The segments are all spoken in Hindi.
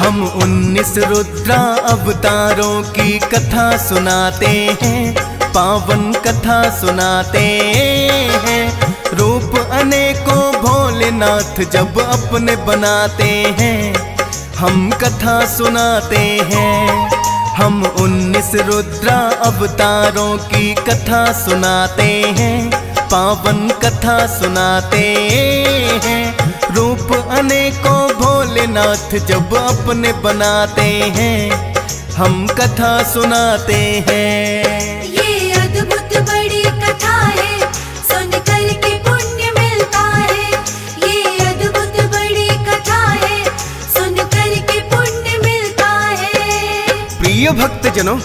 हम 19 रुद्रा अवतारों की कथा सुनाते हैं, पावन कथा सुनाते हैं। रूप अनेकों भोलेनाथ जब अपने बनाते हैं, हम कथा सुनाते हैं। हम 19 रुद्रा अवतारों की कथा सुनाते हैं, पावन कथा सुनाते हैं। रूप अनेकों भोलेनाथ जब अपने बनाते हैं, हम कथा सुनाते हैं। ये अद्भुत बड़ी कथा है, सुन कर के पुण्य मिलता है। ये अद्भुत बड़ी कथा है, सुन कर के पुण्य मिलता है। प्रिय भक्तजनों,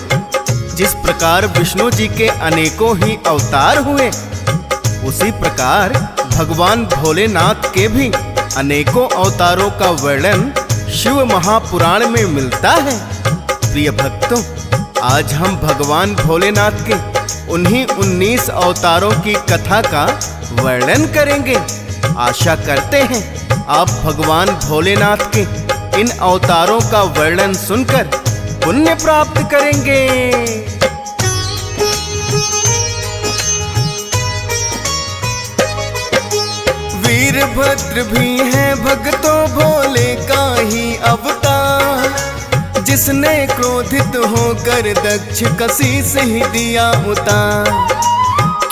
जिस प्रकार विष्णु जी के अनेकों ही अवतार हुए, उसी प्रकार भगवान भोलेनाथ के भी अनेकों अवतारों का वर्णन शिव महापुराण में मिलता है। प्रिय भक्तों, आज हम भगवान भोलेनाथ के उन्हीं 19 अवतारों की कथा का वर्णन करेंगे। आशा करते हैं आप भगवान भोलेनाथ के इन अवतारों का वर्णन सुनकर पुण्य प्राप्त करेंगे। वीरभद्र भी है भक्तों भोले का ही अवतार, जिसने क्रोधित होकर दक्ष का शीश ही दिया उतार।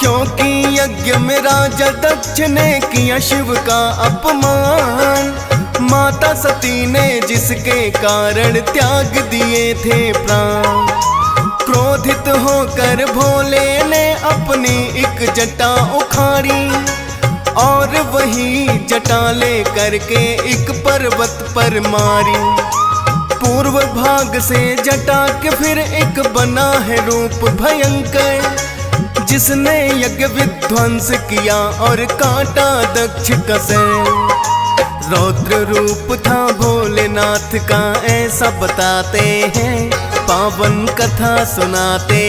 क्योंकि यज्ञ में राजा दक्ष ने किया शिव का अपमान, माता सती ने जिसके कारण त्याग दिए थे प्राण। क्रोधित होकर भोले ने अपनी एक जटा उखाड़ी, और वही जटा ले करके एक पर्वत पर मारी। पूर्व भाग से जटा के फिर एक बना है रूप भयंकर, जिसने यज्ञ विध्वंस किया और काटा दक्ष का सर। रौद्र रूप था भोलेनाथ का ऐसा बताते हैं, पावन कथा सुनाते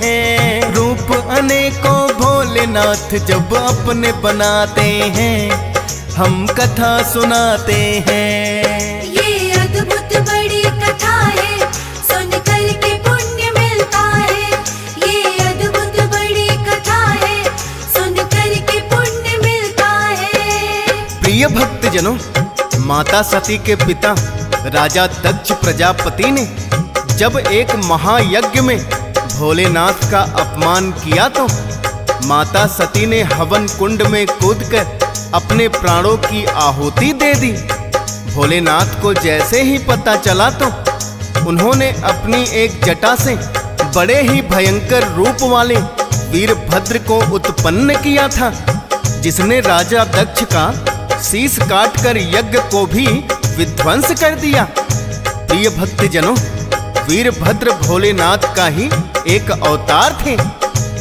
हैं। रूप अनेकों भोलेनाथ जब अपने बनाते हैं, हम कथा सुनाते हैं। ये अद्भुत बड़ी कथा है, सुन कर के पुण्य मिलता है। ये अद्भुत बड़ी कथा है, सुन कर के पुण्य मिलता है। प्रिय भक्तजनों, माता सती के पिता राजा दक्ष प्रजापति ने जब एक महायज्ञ में भोलेनाथ का अपमान किया, तो माता सती ने हवन कुंड में कूदकर अपने प्राणों की आहुति दे दी। भोलेनाथ को जैसे ही पता चला, तो उन्होंने अपनी एक जटा से बड़े ही भयंकर रूप वाले वीरभद्र को उत्पन्न किया था, जिसने राजा दक्ष का शीश काटकर यज्ञ को भी विध्वंस कर दिया। प्रिय भक्तजनों, वीरभद्र भोलेनाथ का ही एक अवतार थे।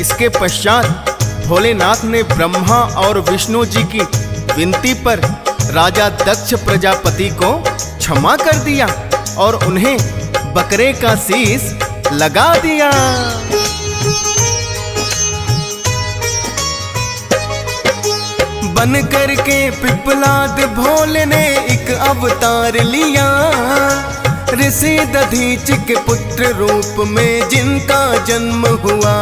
इसके पश्चात भोलेनाथ ने ब्रह्मा और विष्णु जी की विनती पर राजा दक्ष प्रजापति को क्षमा कर दिया और उन्हें बकरे का शीश लगा दिया। बन करके पिपलाद भोले ने एक अवतार लिया, ऋषि दधीच के पुत्र रूप में जिनका जन्म हुआ।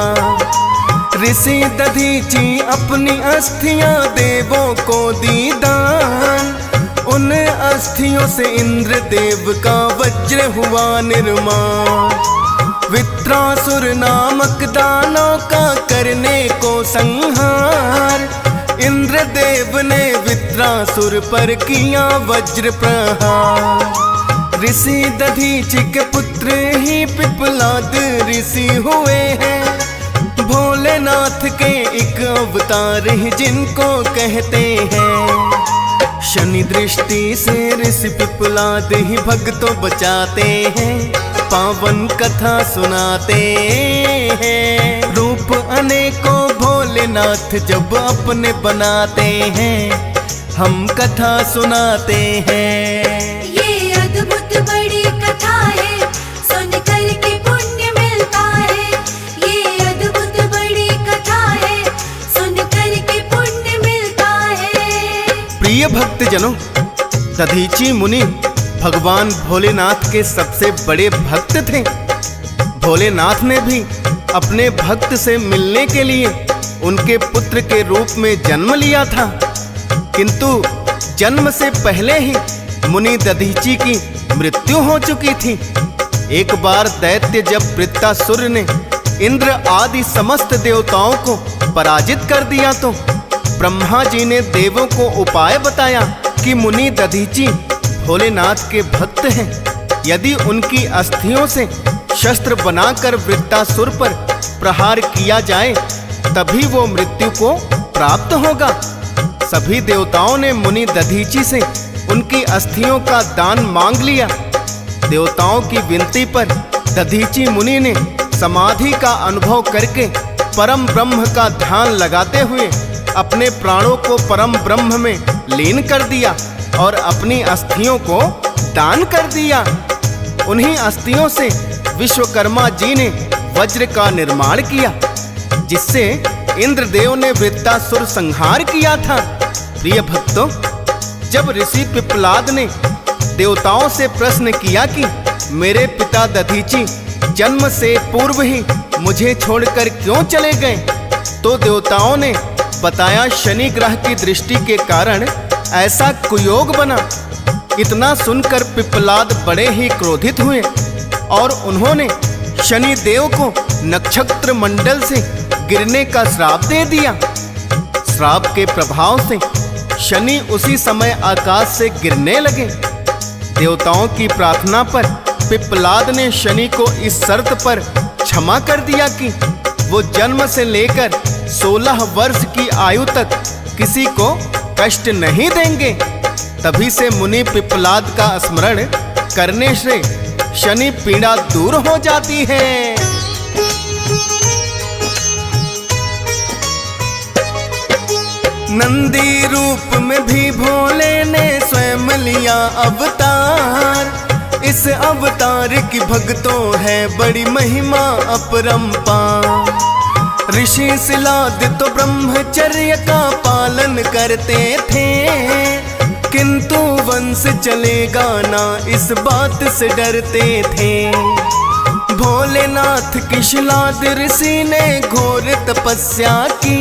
ऋषि दधीची अपनी अस्थियां देवों को दी दान, उन अस्थियों से इंद्र देव का वज्र हुआ निर्माण। वित्रासुर नामक दानव का करने को संहार, इंद्र देव ने वित्रासुर पर किया वज्र प्रहार। ऋषि दधीच के पुत्र ही पिपलाद ऋषि हुए हैं, भोलेनाथ के एक अवतार ही जिनको कहते हैं। शनि दृष्टि से ऋषि पिपलाद ही भक्तों बचाते हैं, पावन कथा सुनाते हैं। रूप अनेकों भोलेनाथ जब अपने बनाते हैं, हम कथा सुनाते हैं। ये अद्भुत बड़ी कथा है, सुन कर के पुण्य मिलता है। ये अद्भुत बड़ी कथा है, सुन कर के पुण्य मिलता है। प्रिय भक्तजनों, दधीची मुनि भगवान भोलेनाथ के सबसे बड़े भक्त थे। भोलेनाथ ने भी अपने भक्त से मिलने के लिए उनके पुत्र के रूप में जन्म लिया था, किंतु जन्म से पहले ही मुनि दधीची की मृत्यु हो चुकी थी। एक बार दैत्य जब वृत्तासुर ने इंद्र आदि समस्त देवताओं को पराजित कर दिया तो ब्रह्मा जी ने देवों को उपाय बताया कि मुनि दधीची भोलेनाथ के भक्त हैं। यदि उनकी अस्थियों से शस्त्र बनाकर वृत्तासुर पर प्रहार किया जाए तभी वो मृत्यु को प्राप्त होगा। सभी देवताओं ने मुनि दधीची से उनकी अस्थियों का दान मांग लिया। देवताओं की विनती पर दधीची मुनि ने समाधि का अनुभव करके परम ब्रह्म का ध्यान लगाते हुए अपने प्राणों को परम ब्रह्म में लीन कर दिया और अपनी अस्थियों को दान कर दिया। उन्हीं अस्थियों से विश्वकर्मा जी ने वज्र का निर्माण किया, जिससे इंद्रदेव ने वृत्तासुर संहार किया था। प्रिय भक्तों, जब ऋषि पिप्पलाद ने देवताओं से प्रश्न किया कि मेरे पिता दधीची जन्म से पूर्व ही मुझे छोड़कर क्यों चले गए, तो देवताओं ने बताया शनि ग्रह की दृष्टि के कारण ऐसा कुयोग बना। इतना सुनकर पिप्पलाद बड़े ही क्रोधित हुए और उन्होंने शनि देव को नक्षत्र मंडल से गिरने का श्राप दे दिया। श्राप के प्रभाव से शनि उसी समय आकाश से गिरने लगे। देवताओं की प्रार्थना पर पिप्पलाद ने शनि को इस शर्त पर क्षमा कर दिया कि वो जन्म से लेकर 16 वर्ष की आयु तक किसी को कष्ट नहीं देंगे। तभी से मुनि पिप्पलाद का स्मरण करने से शनि पीड़ा दूर हो जाती है। नंदी रूप में भी भोले ने स्वयं लिया अवतार। इस अवतार की भक्तों है बड़ी महिमा अपरंपार। ऋषि शिलाद तो ब्रह्मचर्य का पालन करते थे, किंतु वंश चलेगा ना इस बात से डरते थे। भोलेनाथ की शिलाद ऋषि ने घोर तपस्या की।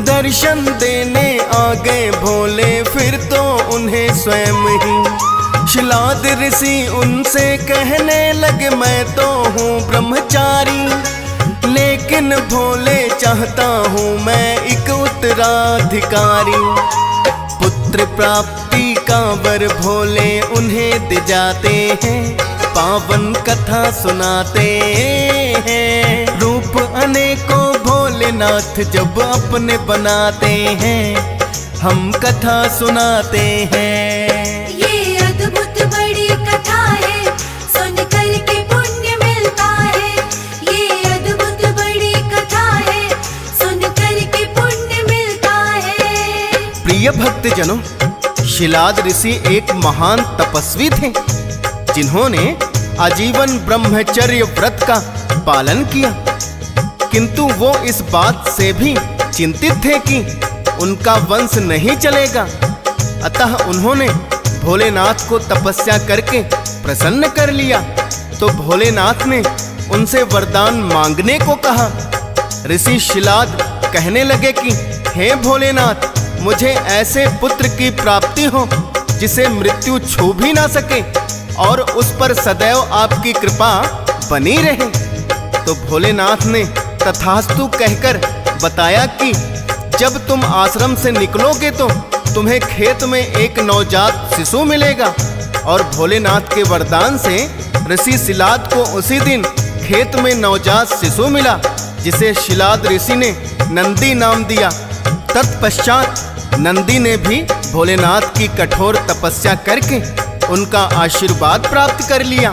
दर्शन देने आ गए भोले फिर तो उन्हें स्वयं ही। शिलाद ऋषि उनसे कहने लगे मैं तो हूँ ब्रह्मचारी, लेकिन भोले चाहता हूँ मैं एक उत्तराधिकारी। पुत्र प्राप्ति का वर भोले उन्हें दे जाते हैं, पावन कथा सुनाते हैं। रूप अनेकों भोलेनाथ जब अपने बनाते हैं, हम कथा सुनाते हैं। ये अद्भुत बड़ी कथा है, सुन कर के पुण्य मिलता है। ये अद्भुत बड़ी कथा है, सुन कर के पुण्य मिलता है। प्रिय भक्तजनों, शिलाद ऋषि एक महान तपस्वी थे, जिन्होंने आजीवन ब्रह्मचर्य व्रत का पालन किया। किंतु वो इस बात से भी चिंतित थे कि उनका वंश नहीं चलेगा। अतः उन्होंने भोलेनाथ को तपस्या करके प्रसन्न कर लिया। तो भोलेनाथ ने उनसे वरदान मांगने को कहा। ऋषि शिलाद कहने लगे कि हे भोलेनाथ, मुझे ऐसे पुत्र की प्राप्ति हो जिसे मृत्यु छू भी ना सके और उस पर सदैव आपकी कृपा बनी रहे। तो भोलेनाथ ने तथास्तु कहकर बताया कि जब तुम आश्रम से निकलोगे तो तुम्हें खेत में एक नवजात शिशु मिलेगा। और भोलेनाथ के वरदान से ऋषि शिलाद को उसी दिन खेत में नवजात शिशु मिला, जिसे शिलाद ऋषि ने नंदी नाम दिया। तत्पश्चात नंदी ने भी भोलेनाथ की कठोर तपस्या करके उनका आशीर्वाद प्राप्त कर लिया।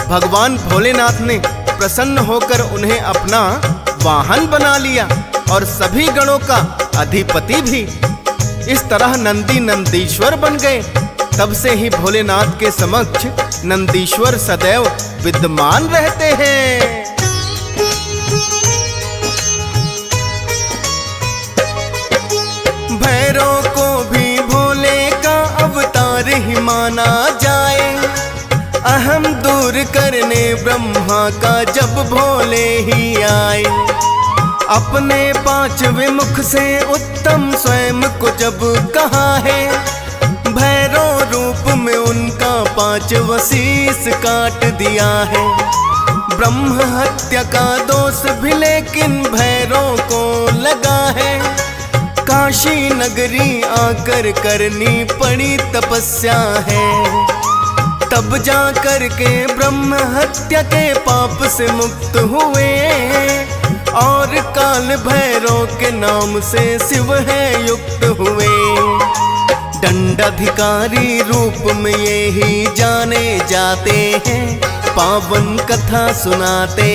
भगवान भोलेनाथ ने प्रसन्न होकर उन्हें अपना वाहन बना लिया और सभी गणों का अधिपति भी। इस तरह नंदी नंदीश्वर बन गए। तब से ही भोलेनाथ के समक्ष नंदीश्वर सदैव विद्यमान रहते हैं। भैरव को भी भोले का अवतार ही माना जा करने ब्रह्मा का जब भोले ही आए। अपने 5वें मुख से उत्तम स्वयं को जब कहा है, भैरव रूप में उनका 5वां शीश काट दिया है। ब्रह्म हत्या का दोष भी लेकिन भैरव को लगा है। काशी नगरी आकर करनी पड़ी तपस्या है, तब जा कर के ब्रह्म हत्या के पाप से मुक्त हुए। और काल भैरव के नाम से शिव है युक्त हुए। दंडाधिकारी रूप में ये ही जाने जाते हैं, पावन कथा सुनाते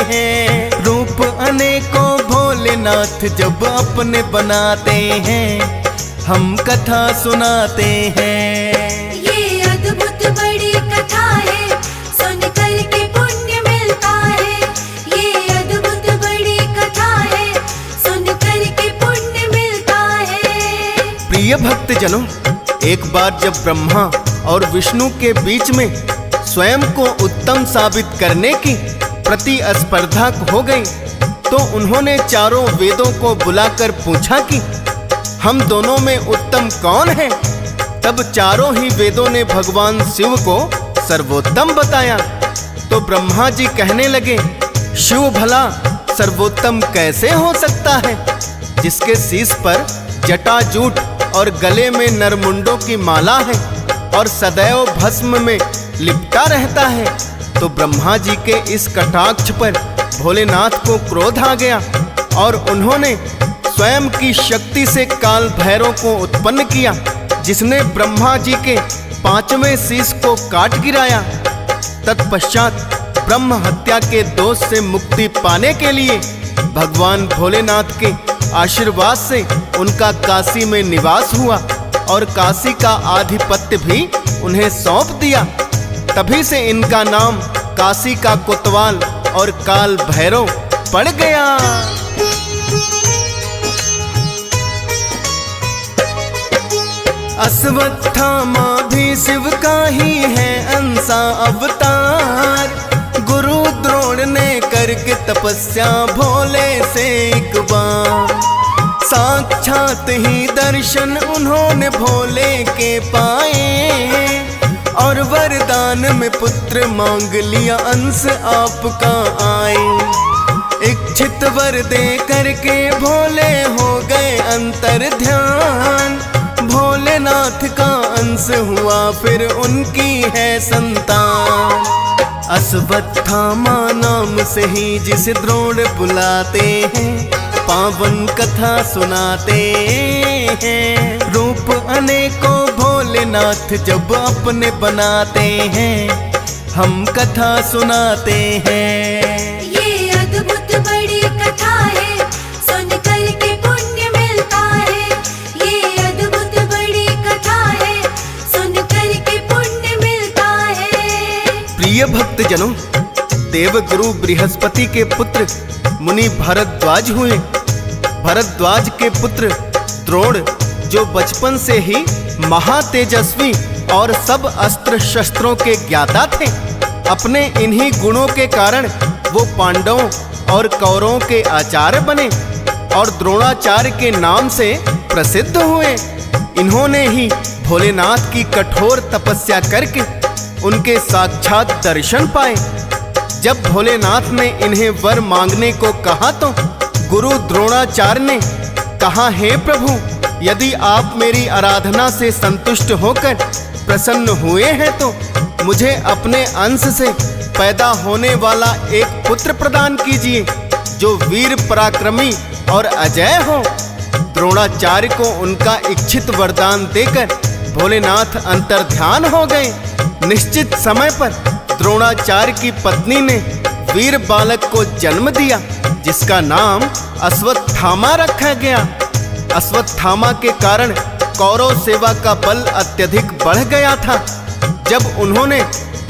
हैं। रूप अनेकों भोलेनाथ जब अपने बनाते हैं, हम कथा सुनाते हैं। ये अद्भुत बड़ी कथा है, सुन कर के पुण्य मिलता है। ये अद्भुत बड़ी कथा है, सुन कर के पुण्य मिलता है। प्रिय भक्तजनों, एक बार जब ब्रह्मा और विष्णु के बीच में स्वयं को उत्तम साबित करने की प्रतिस्पर्धा हो गई, तो उन्होंने चारों वेदों को बुलाकर पूछा कि हम दोनों में उत्तम कौन है। तब चारों ही वेदों ने भगवान शिव को सर्वोत्तम बताया। तो ब्रह्मा जी कहने लगे, शिव भला सर्वोत्तम कैसे हो सकता है, जिसके शीश पर जटाजूट और गले में नरमुंडों की माला है और सदैव भस्म में लिपटा रहता है। तो ब्रह्मा जी के इस कटाक्ष पर भोलेनाथ को क्रोध आ गया और उन्होंने स्वयं की शक्ति से काल भैरव को उत्पन्न किया, जिसने ब्रह्मा जी के 5वें शीश को काट गिराया। तत्पश्चात ब्रह्म हत्या के दोष से मुक्ति पाने के लिए भगवान भोलेनाथ के आशीर्वाद से उनका काशी में निवास हुआ और काशी का आधिपत्य भी उन्हें सौंप दिया। तभी से इनका नाम काशी का कोतवाल और काल भैरव पड़ गया। अश्वत्थामा भी शिव का ही है अंसा अवतार। गुरु द्रोण ने करके तपस्या भोले से एक बार, साक्षात ही दर्शन उन्होंने भोले के पाए। और वरदान में पुत्र मांग लिया, अंश आपका आए। इच्छित वर दे करके भोले हो गए अंतर ध्यान। भोलेनाथ का अंश हुआ फिर उनकी है संतान। अश्वत्थामा नाम से ही जिसे द्रोण बुलाते हैं, पावन कथा सुनाते हैं। रूप अनेकों भोलेनाथ जब अपने बनाते हैं, हम कथा सुनाते हैं। ये अद्भुत बड़ी कथा है, सुन कर के पुण्य मिलता है। ये अद्भुत बड़ी कथा है, सुन कर के पुण्य मिलता है। प्रिय भक्तजनों, देवगुरु बृहस्पति के पुत्र मुनि भरद्वाज हुए। भरद्वाज के पुत्र द्रोण, जो बचपन से ही महातेजस्वी और सब अस्त्र शस्त्रों के ज्ञाता थे, अपने इन्हीं गुणों के कारण वो पांडवों और कौरवों के आचार्य बने और द्रोणाचार्य के नाम से प्रसिद्ध हुए। इन्होंने ही भोलेनाथ की कठोर तपस्या करके उनके साक्षात दर्शन पाए। जब भोलेनाथ ने इन्हें वर मांगने को कहा तो गुरु द्रोणाचार्य ने कहा, हे प्रभु, यदि आप मेरी आराधना से संतुष्ट होकर प्रसन्न हुए हैं तो मुझे अपने अंश से पैदा होने वाला एक पुत्र प्रदान कीजिए, जो वीर पराक्रमी और अजय हो। द्रोणाचार्य को उनका इच्छित वरदान देकर भोलेनाथ अंतर्ध्यान हो गए। निश्चित समय पर द्रोणाचार्य की पत्नी ने वीर बालक को जन्म दिया, जिसका नाम अश्वत्थामा रखा गया। अश्वत्थामा के कारण कौरव सेवा का बल अत्यधिक बढ़ गया था। जब उन्होंने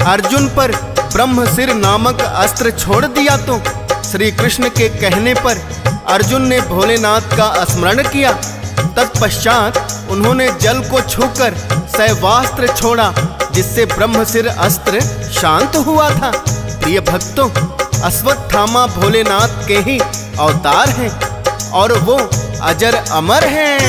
अर्जुन पर ब्रह्मशिर नामक अस्त्र छोड़ दिया तो श्री कृष्ण के कहने पर अर्जुन ने भोलेनाथ का स्मरण किया। तत्पश्चात उन्होंने जल को छूकर शैवास्त्र छोड़ा, जिससे ब्रह्मशिर अस्त्र शांत हुआ था। प्रिय भक्तों, अश्वत्थामा भोलेनाथ के ही अवतार हैं और वो अजर अमर हैं।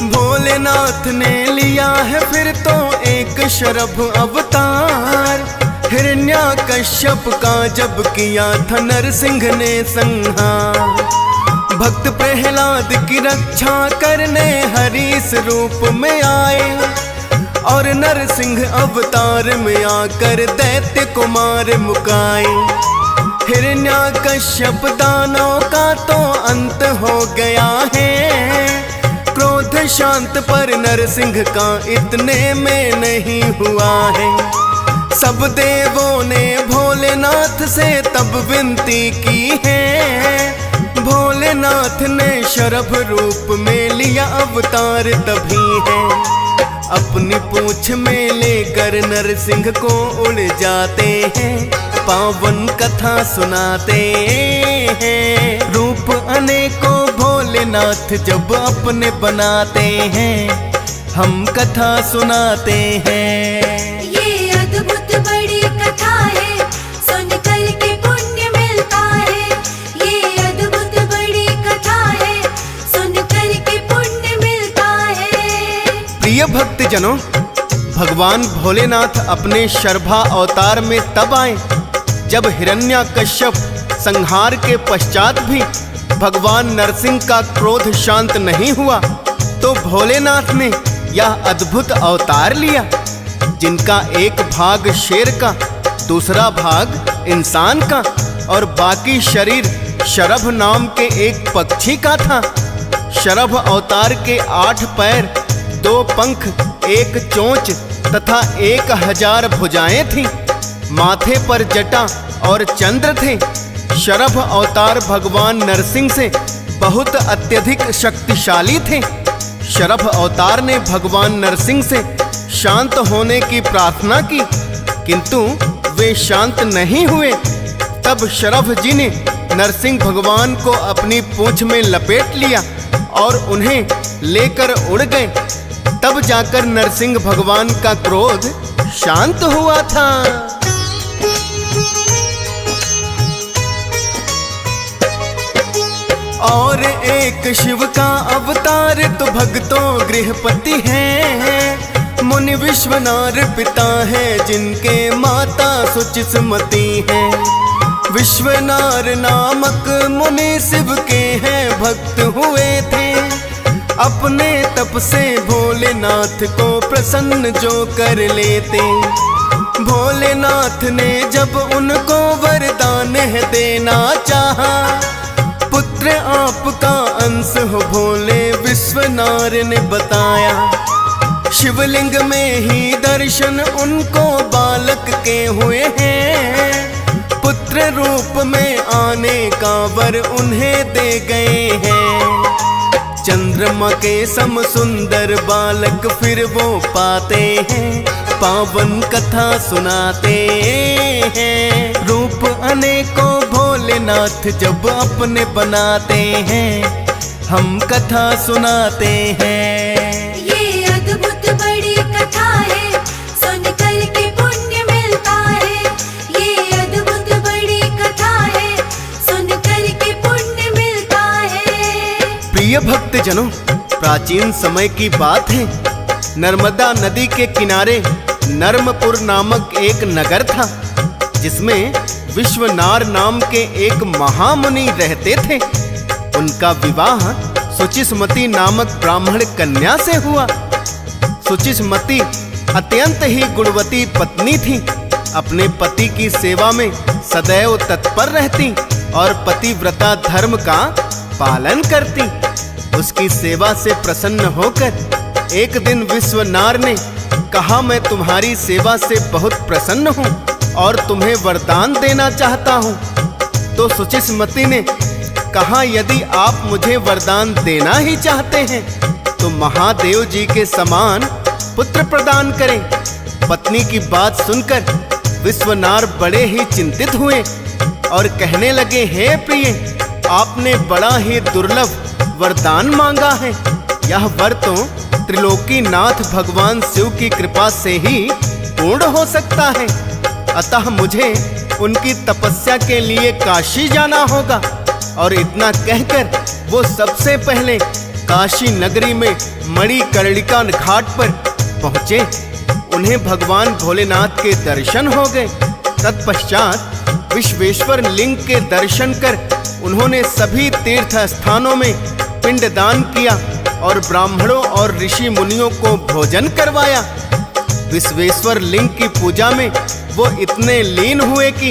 भोलेनाथ ने लिया है फिर तो एक शरभ अवतार। हिरण्याकश्यप का जब किया था नरसिंह ने संहार। भक्त प्रहलाद की रक्षा करने हरीश रूप में आए और नरसिंह अवतार में आकर दैत्य को मार मुकाए। हिरण्याकश्यप दानव का तो अंत हो गया है। क्रोध शांत पर नरसिंह का इतने में नहीं हुआ है। सब देवों ने भोलेनाथ से तब विनती की है। भोलेनाथ ने शरभ रूप में लिया अवतार तभी है। अपनी पूंछ में लेकर नरसिंह को उड़ जाते हैं। पावन कथा सुनाते हैं। रूप अनेकों भोलेनाथ जब अपने बनाते हैं, हम कथा सुनाते हैं। ये अद्भुत बड़ी कथा है, सुन कर के पुण्य मिलता है। ये अद्भुत बड़ी कथा है, सुन कर के पुण्य मिलता है। प्रिय भक्तजनों, भगवान भोलेनाथ अपने शर्भा अवतार में तब आए जब हिरण्याकश्यप संहार के पश्चात भी भगवान नरसिंह का क्रोध शांत नहीं हुआ, तो भोलेनाथ ने यह अद्भुत अवतार लिया, जिनका एक भाग शेर का, दूसरा भाग इंसान का और बाकी शरीर शरभ नाम के एक पक्षी का था। शरभ अवतार के 8 पैर, 2 पंख, 1 चोंच तथा 1000 भुजाएं थीं। माथे पर जटा और चंद्र थे। शरभ अवतार भगवान नरसिंह से बहुत अत्यधिक शक्तिशाली थे। शरभ अवतार ने भगवान नरसिंह से शांत होने की प्रार्थना की, किंतु वे शांत नहीं हुए। तब शरभ जी ने नरसिंह भगवान को अपनी पूंछ में लपेट लिया और उन्हें लेकर उड़ गए। तब जाकर नरसिंह भगवान का क्रोध शांत हुआ था। और एक शिव का अवतार तो भक्तों गृहपति है। मुनि विश्वनार पिता है, जिनके माता सुचिस्मती है। विश्वनार नामक मुनि शिव के हैं भक्त हुए थे। अपने तप से भोलेनाथ को प्रसन्न जो कर लेते। भोलेनाथ ने जब उनको वरदान देना चाहा, पुत्र आपका अंश हो भोले विश्वनार ने बताया। शिवलिंग में ही दर्शन उनको बालक के हुए हैं। पुत्र रूप में आने का वर उन्हें दे गए हैं। चंद्रमा के सम सुंदर बालक फिर वो पाते हैं। पावन कथा सुनाते हैं। रूप अनेकों भोलेनाथ जब अपने बनाते हैं, हम कथा सुनाते हैं। ये अद्भुत बड़ी कथा है, सुन कर के पुण्य मिलता है। ये अद्भुत बड़ी कथा है, सुन कर के पुण्य मिलता है। प्रिय भक्तजनों, प्राचीन समय की बात है। नर्मदा नदी के किनारे नर्मपुर नामक एक नगर था, जिसमें विश्वनार नाम के एक महामुनि रहते थे। उनका विवाह सुचिस्मती नामक ब्राह्मण कन्या से हुआ। सुचिस्मती अत्यंत ही गुणवती पत्नी थी। अपने पति की सेवा में सदैव तत्पर रहती और पतिव्रता धर्म का पालन करती। उसकी सेवा से प्रसन्न होकर एक दिन विश्वनार ने कहा, मैं तुम्हारी सेवा से बहुत प्रसन्न हूँ और तुम्हें वरदान देना चाहता हूँ। तो सुचिस्मती ने कहा, यदि आप मुझे वरदान देना ही चाहते हैं तो महादेव जी के समान पुत्र प्रदान करें। पत्नी की बात सुनकर विश्वनार बड़े ही चिंतित हुए और कहने लगे, हे प्रिय, आपने बड़ा ही दुर्लभ वरदान मांगा है। यह वर तो त्रिलोकीनाथ भगवान शिव की कृपा से ही पूर्ण हो सकता है। अतः मुझे उनकी तपस्या के लिए काशी जाना होगा। और इतना कहकर वो सबसे पहले काशी नगरी में मणिकर्णिका घाट पर पहुंचे। उन्हें भगवान भोलेनाथ के दर्शन हो गए। तत्पश्चात विश्वेश्वर लिंग के दर्शन कर उन्होंने सभी तीर्थ स्थानों में पिंडदान किया और ब्राह्मणों और ऋषि मुनियों को भोजन करवाया। विश्वेश्वर लिंग की पूजा में वो इतने लीन हुए कि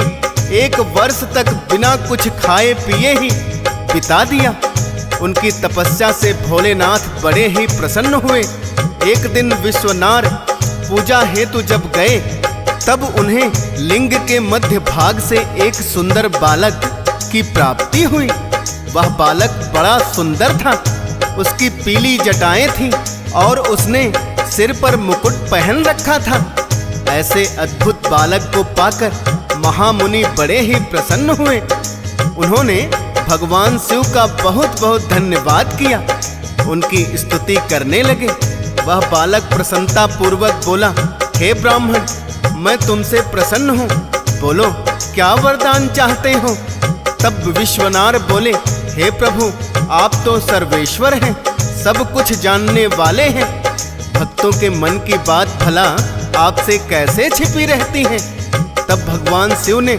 1 वर्ष तक बिना कुछ खाए पिए ही बिता दिया। उनकी तपस्या से भोलेनाथ बड़े ही प्रसन्न हुए। एक दिन विश्वनाथ पूजा हेतु जब गए तब उन्हें लिंग के मध्य भाग से एक सुंदर बालक की प्राप्ति हुई। वह बालक बड़ा सुंदर था। उसकी पीली जटाएं थीं और उसने सिर पर मुकुट पहन रखा था। ऐसे अद्भुत बालक को पाकर महामुनि बड़े ही प्रसन्न हुए। उन्होंने भगवान शिव का बहुत बहुत धन्यवाद किया। उनकी स्तुति करने लगे। वह बालक प्रसन्नता पूर्वक बोला, हे ब्राह्मण, मैं तुमसे प्रसन्न हूँ। बोलो, क्या वरदान चाहते हो? तब विश्वनाथ बोले, हे प्रभु, आप तो सर्वेश्वर हैं, सब कुछ जानने वाले हैं। भक्तों के मन की बात भला आपसे कैसे छिपी रहती है? तब भगवान शिव ने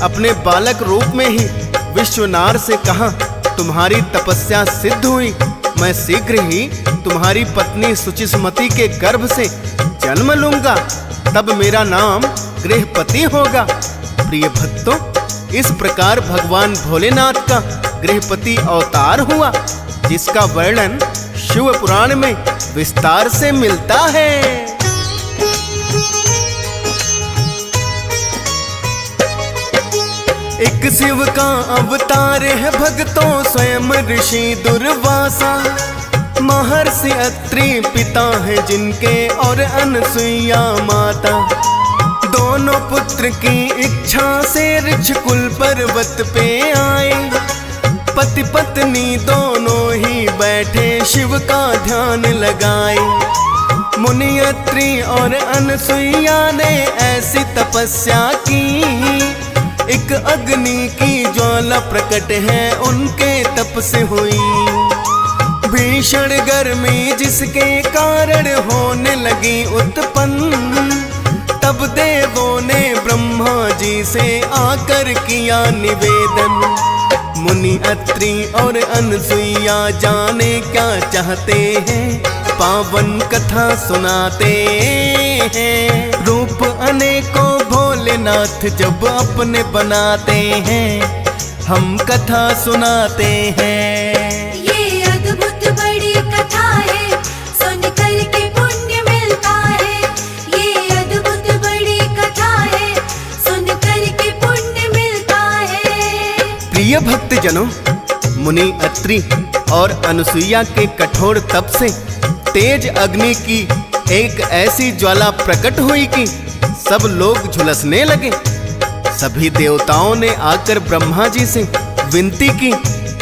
अपने बालक रूप में ही विश्वनाथ से कहा, तुम्हारी तपस्या सिद्ध हुई। मैं शीघ्र ही तुम्हारी पत्नी सुचिस्मति के गर्भ से जन्म लूंगा। तब मेरा नाम गृहपति होगा। प्रिय भक्तों, इस प्रकार भगवान भोलेनाथ का गृहपति अवतार हुआ, जिसका वर्णन शिव पुराण में विस्तार से मिलता है। एक शिव का अवतार है भक्तों स्वयं ऋषि दुर्वासा। महर्षि अत्रि पिता है जिनके और अनसुईया माता। दोनों पुत्र की इच्छा से ऋक्षकुल पर्वत पे आए। पति पत्नी दोनों ही बैठे शिव का ध्यान लगाए। मुनि अत्रि और अनसुईया ने ऐसी तपस्या की, एक अग्नि की ज्वाला प्रकट है उनके तप से हुई। भीषण गर्मी जिसके कारण होने लगी उत्पन्न, तब देवों ने ब्रह्मा जी से आकर किया निवेदन। मुनि अत्रि और अनसुईया जाने क्या चाहते हैं, पावन कथा सुनाते हैं। रूप अनेकों भोलेनाथ जब अपने बनाते हैं, हम कथा सुनाते हैं। ये अद्भुत बड़ी कथा है, सुन कर के पुण्य मिलता है। ये अद्भुत बड़ी कथा है, सुन कर के पुण्य मिलता है। प्रिय भक्तजनों, मुनि अत्रि और अनसुईया के कठोर तप से तेज अग्नि की एक ऐसी ज्वाला प्रकट हुई कि सब लोग झुलसने लगे। सभी देवताओं ने आकर ब्रह्मा जी से विनती की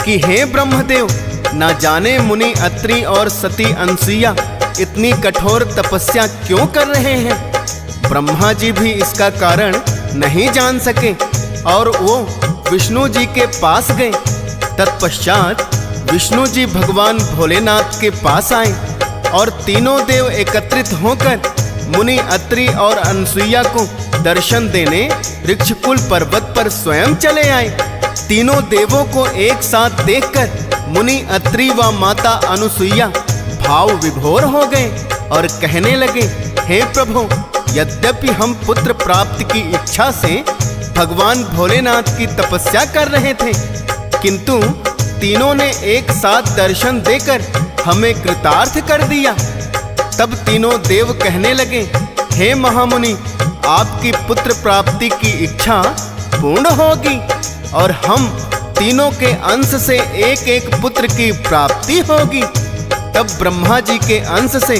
कि हे ब्रह्मदेव, ना जाने मुनि अत्रि और सती अनसुईया इतनी कठोर तपस्या क्यों कर रहे हैं। ब्रह्मा जी भी इसका कारण नहीं जान सके और वो विष्णु जी के पास गए। तत्पश्चात विष्णु जी भगवान भोलेनाथ के पास आए और तीनों देव एकत्रित होकर मुनि अत्रि और अनसुईया को दर्शन देने ऋक्षकुल पर्वत पर स्वयं चले आए। तीनों देवों को एक साथ देखकर मुनि अत्रि व माता अनसुईया भाव विभोर हो गए और कहने लगे, हे प्रभु, यद्यपि हम पुत्र प्राप्ति की इच्छा से भगवान भोलेनाथ की तपस्या कर रहे थे, किंतु तीनों ने एक साथ दर्शन देकर हमें कृतार्थ कर दिया। तब तीनों देव कहने लगे, हे महामुनि, आपकी पुत्र प्राप्ति की इच्छा पूर्ण होगी और हम तीनों के अंश से एक एक पुत्र की प्राप्ति होगी। तब ब्रह्मा जी के अंश से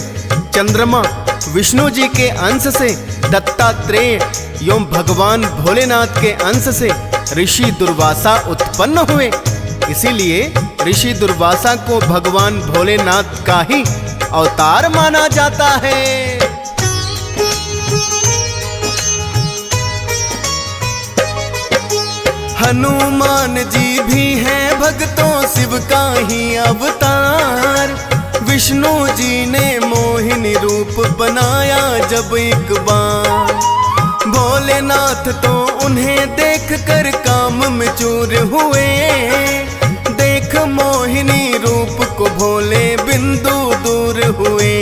चंद्रमा, विष्णु जी के अंश से दत्तात्रेय एवं भगवान भोलेनाथ के अंश से ऋषि दुर्वासा उत्पन्न हुए। इसीलिए ऋषि दुर्वासा को भगवान भोलेनाथ का ही अवतार माना जाता है। हनुमान जी भी हैं भक्तों शिव का ही अवतार। विष्णु जी ने मोहिनी रूप बनाया जब एक बार, भोलेनाथ तो उन्हें देख कर काम में चूर हुए। देख मोहिनी रूप को भोले बिंदु दूर हुए।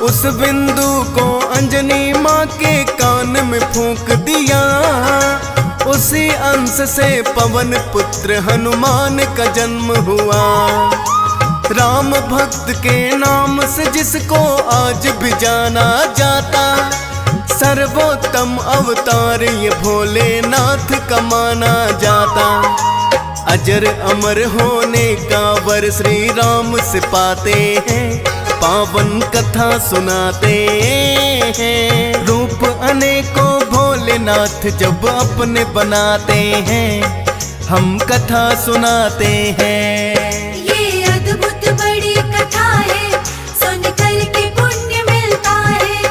उस बिंदु को अंजनी माँ के कान में फूंक दिया। उसी अंश से पवन पुत्र हनुमान का जन्म हुआ। राम भक्त के नाम से जिसको आज भी जाना जाता, सर्वोत्तम अवतार ये भोलेनाथ का माना जाता। अजर अमर होने का वर श्री राम से पाते हैं, पावन कथा सुनाते हैं। रूप अनेकों भोलेनाथ जब अपने बनाते हैं, हम कथा सुनाते हैं। ये अद्भुत बड़ी कथा है, सुन कर के पुण्य मिलता है।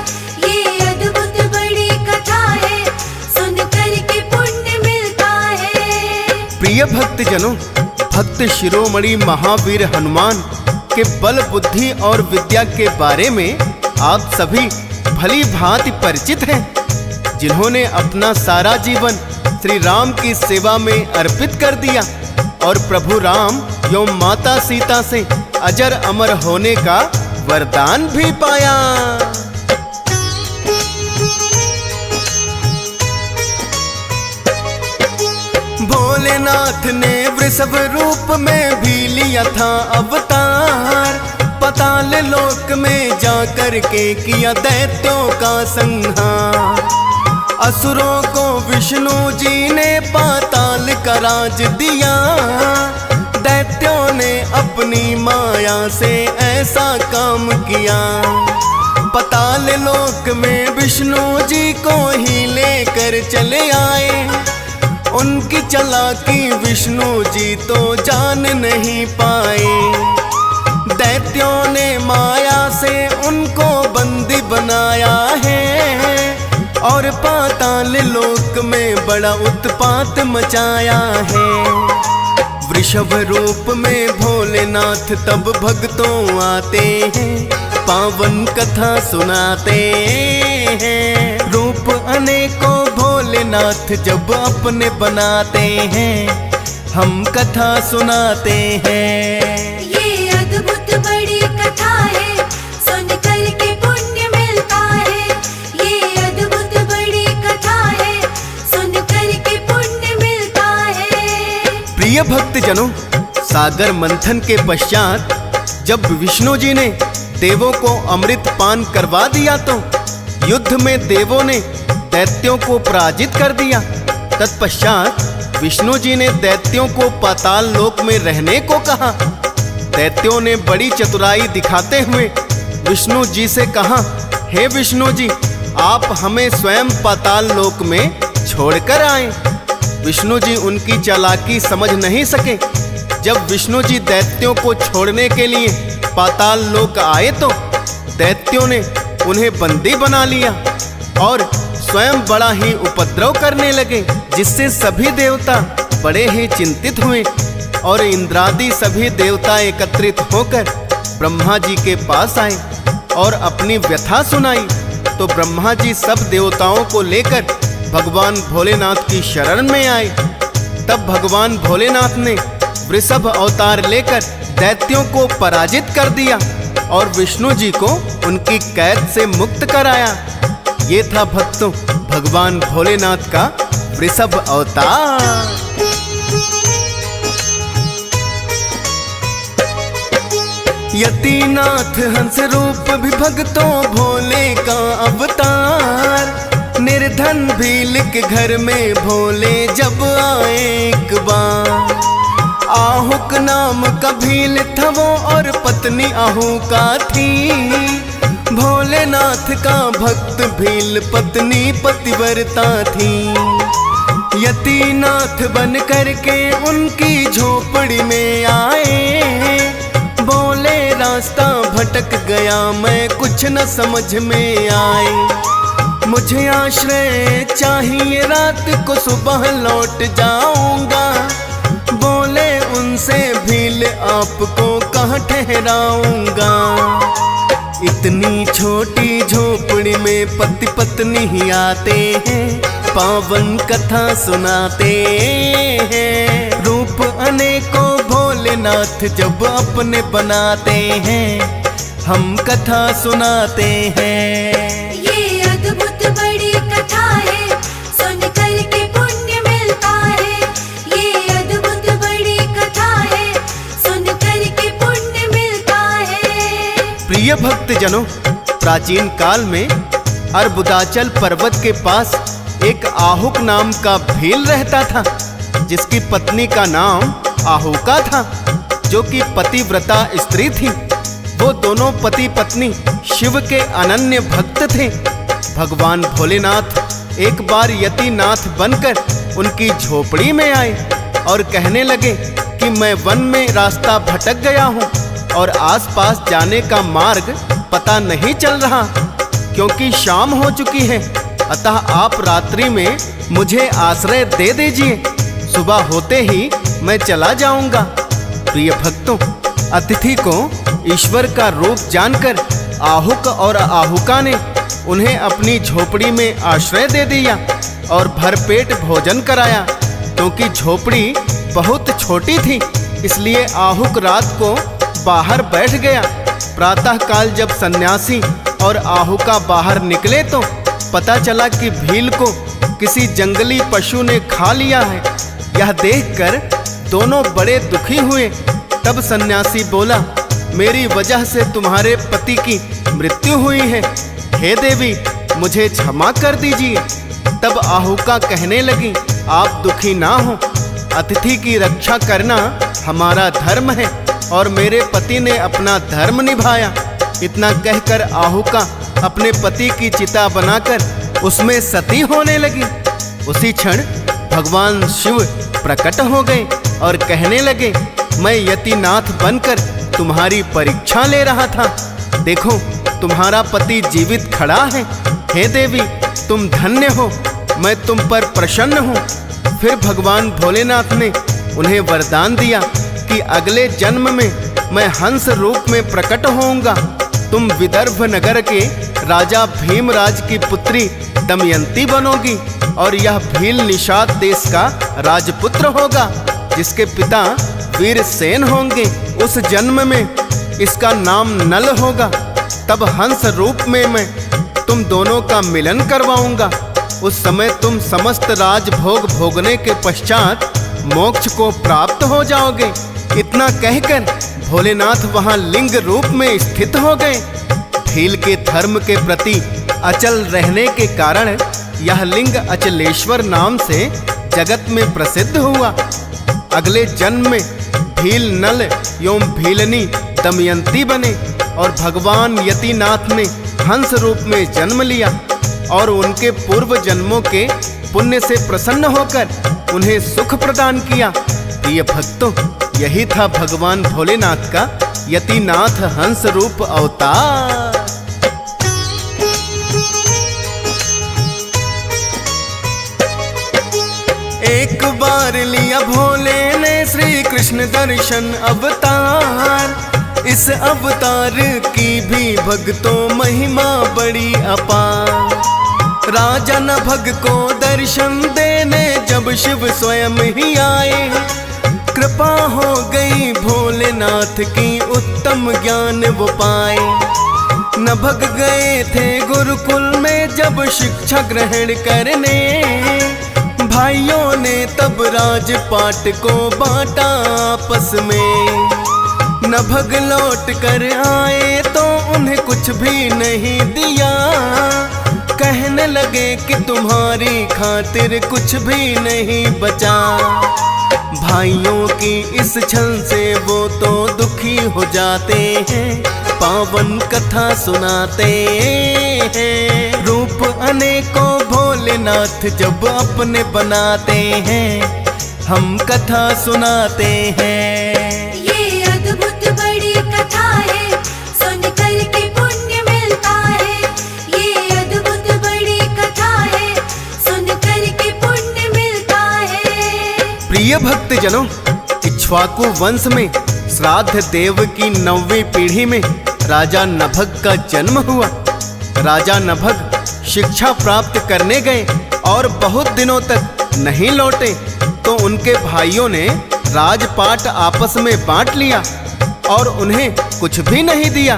ये अद्भुत बड़ी कथा है, सुन कर के पुण्य मिलता है। प्रिय भक्त जनों, भक्त शिरोमणि महावीर हनुमान के बल बुद्धि और विद्या के बारे में आप सभी भली भांति परिचित हैं, जिन्होंने अपना सारा जीवन श्री राम की सेवा में अर्पित कर दिया और प्रभु राम एवं माता सीता से अजर अमर होने का वरदान भी पाया। भोलेनाथ ने वृषभ रूप में भी लिया था अवतार। पाताल लोक में जाकर के किया दैत्यों का संहार। असुरों को विष्णु जी ने पाताल का राज दिया। दैत्यों ने अपनी माया से ऐसा काम किया। पाताल लोक में विष्णु जी को ही लेकर चले आए। उनकी चालाकी विष्णु जी तो जान नहीं पाए। दैत्यों ने माया से उनको बंदी बनाया है और पाताल लोक में बड़ा उत्पात मचाया है। वृषभ रूप में भोलेनाथ तब भक्तों आते हैं, पावन कथा सुनाते हैं। रूप अनेकों भोलेनाथ जब अपने बनाते हैं, हम कथा सुनाते हैं। ये अद्भुत बड़ी कथा है, सुन कर के पुण्य मिलता है। ये अद्भुत बड़ी कथा है, सुन कर के पुण्य मिलता है। प्रिय भक्त जनों, सागर मंथन के पश्चात जब विष्णु जी ने देवों को अमृत पान करवा दिया तो युद्ध में देवों ने दैत्यों को पराजित कर दिया। तत्पश्चात विष्णु जी ने दैत्यों को पाताल लोक में रहने को कहा। दैत्यों ने बड़ी चतुराई दिखाते हुए विष्णु जी से कहा, हे विष्णु जी, आप हमें स्वयं पाताल लोक में छोड़कर आए। विष्णु जी उनकी चालाकी समझ नहीं सके। जब विष्णु जी दैत्यों को छोड़ने के लिए पाताल लोक आए तो दैत्यों ने उन्हें बंदी बना लिया और स्वयं बड़ा ही उपद्रव करने लगे, जिससे सभी देवता बड़े ही चिंतित हुए और इंद्रादि सभी देवता एकत्रित होकर ब्रह्मा जी के पास आए और अपनी व्यथा सुनाई। तो ब्रह्मा जी सब देवताओं को लेकर भगवान भोलेनाथ की शरण में आए। तब भगवान भोलेनाथ ने वृषभ अवतार लेकर दैत्यों को पराजित कर दिया और विष्णु जी को उनकी कैद से मुक्त कराया। ये था भक्तों भगवान भोलेनाथ का वृषभ अवतार। यतिनाथ हंस रूप भी भक्तों भोले का अवतार। निर्धन भील के घर में भोले जब आए एक बार। आहुक नाम का भील था वो और पत्नी आहू का थी। भोलेनाथ का भक्त भील पत्नी पतिव्रता थी। यतीनाथ बन करके उनकी झोपड़ी में आए। बोले रास्ता भटक गया मैं, कुछ न समझ में आए। मुझे आश्रय चाहिए, रात को सुबह लौट जाऊंगा। बोले उनसे भील आपको कहाँ ठहराऊंगा। इतनी छोटी झोपड़ी में पति पत्नी ही आते हैं, पावन कथा सुनाते हैं। रूप अनेकों भोलेनाथ जब अपने बनाते हैं, हम कथा सुनाते हैं। ये अद्भुत बड़ी कथा है, सुन कर के पुण्य मिलता है। ये अद्भुत बड़ी कथा है, सुन कर के पुण्य मिलता है। प्रिय भक्तजनों, प्राचीन काल में अर्बुदाचल पर्वत के पास एक आहुक नाम का भील रहता था, जिसकी पत्नी का नाम आहुका था, जो कि पतिव्रता स्त्री थी। वो दोनों पति पत्नी शिव के अनन्य भक्त थे। भगवान भोलेनाथ एक बार यतीनाथ बनकर उनकी झोपड़ी में आए और कहने लगे कि मैं वन में रास्ता भटक गया हूँ और आसपास जाने का मार्ग पता नहीं चल रहा, क्योंकि शाम हो चुकी है। अतः आप रात्रि में मुझे आश्रय दे दीजिए, सुबह होते ही मैं चला जाऊंगा। प्रिय भक्तों, अतिथि को ईश्वर का रूप जानकर आहुक और आहुका ने उन्हें अपनी झोपड़ी में आश्रय दे दिया और भरपेट भोजन कराया। क्योंकि झोपड़ी बहुत छोटी थी, इसलिए आहुक रात को बाहर बैठ गया। प्रातः काल जब सन्यासी और आहुका बाहर निकले तो पता चला कि भील को किसी जंगली पशु ने खा लिया है। यह देखकर दोनों बड़े दुखी हुए। तब सन्यासी बोला, मेरी वजह से तुम्हारे पति की मृत्यु हुई है, हे देवी मुझे क्षमा कर दीजिए। तब आहुका कहने लगी, आप दुखी ना हो, अतिथि की रक्षा करना हमारा धर्म है और मेरे पति ने अपना धर्म निभाया। इतना कहकर आहुका अपने पति की चिता बनाकर उसमें सती होने लगी। उसी क्षण भगवान शिव प्रकट हो गए और कहने लगे, मैं यतीनाथ बनकर तुम्हारी परीक्षा ले रहा था। देखो तुम्हारा पति जीवित खड़ा है। हे देवी तुम धन्य हो, मैं तुम पर प्रसन्न हूँ। फिर भगवान भोलेनाथ ने उन्हें वरदान दिया कि अगले जन्म में मैं हंस रूप में प्रकट होऊंगा। तुम विदर्भ नगर के राजा भीमराज की पुत्री दमयंती बनोगी और यह भील निषाद देश का राजपुत्र होगा, जिसके पिता वीरसेन होंगे। उस जन्म में इसका नाम नल होगा। तब हंस रूप में मैं तुम दोनों का मिलन करवाऊंगा। उस समय तुम समस्त राजभोग भोगने के पश्चात मोक्ष को प्राप्त हो जाओगे। इतना कहकर भोलेनाथ वहां लिंग रूप में स्थित हो गए। भील के धर्म के प्रति अचल रहने के कारण यह लिंग अचलेश्वर नाम से जगत में प्रसिद्ध हुआ। अगले जन्म में भील नल एवं भीलनी दमयंती बने और भगवान यतीनाथ ने हंस रूप में जन्म लिया और उनके पूर्व जन्मों के पुण्य से प्रसन्न होकर उन्हें सुख प्रदान किया। प्रिय भक्तों, यही था भगवान भोलेनाथ का यतीनाथ हंस रूप अवतार। एक बार लिया भोले ने श्री कृष्ण दर्शन अवतार। इस अवतार की भी भक्तों महिमा बड़ी अपार। राजा नभग को दर्शन देने जब शिव स्वयं ही आए, कृपा हो गई भोलेनाथ की उत्तम ज्ञान वो पाए। नभग गए थे गुरुकुल में जब शिक्षा ग्रहण करने, भाइयों ने तब राजपाट को बांटा आपस में। नभग लौट कर आए तो उन्हें कुछ भी नहीं दिया, कहने लगे कि तुम्हारी खातिर कुछ भी नहीं बचा। भाइयों की इस छल से वो तो दुखी हो जाते हैं, पावन कथा सुनाते हैं। रूप अनेकों भोलेनाथ जब अपने बनाते हैं, हम कथा सुनाते हैं। ये अद्भुत बड़ी कथा है, सुन कर के पुण्य मिलता है। ये अद्भुत बड़ी कथा है, सुन कर के पुण्य मिलता है। प्रिय भक्तजनों, इक्ष्वाकु वंश में श्राद्ध देव की 9वीं पीढ़ी में राजा नभग का जन्म हुआ। राजा नभग शिक्षा प्राप्त करने गए और बहुत दिनों तक नहीं लौटे, तो उनके भाइयों ने राजपाट आपस में बांट लिया और उन्हें कुछ भी नहीं दिया।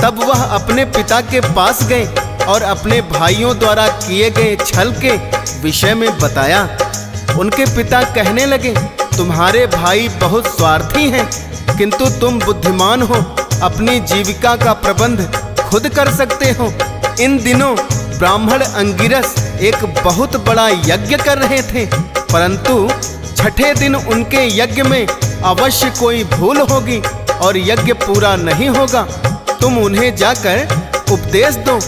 तब वह अपने पिता के पास गए और अपने भाइयों द्वारा किए गए छल के विषय में बताया। उनके पिता कहने लगे, तुम्हारे भाई बहुत स्वार्थी हैं, किंतु तुम बुद्धिमान हो, अपनी जीविका का प्रबंध खुद कर सकते हो। इन दिनों ब्राह्मण अंगिरस एक बहुत बड़ा यज्ञ कर रहे थे, परंतु छठे दिन उनके यज्ञ में अवश्य कोई भूल होगी और यज्ञ पूरा नहीं होगा। तुम उन्हें जाकर उपदेश दो।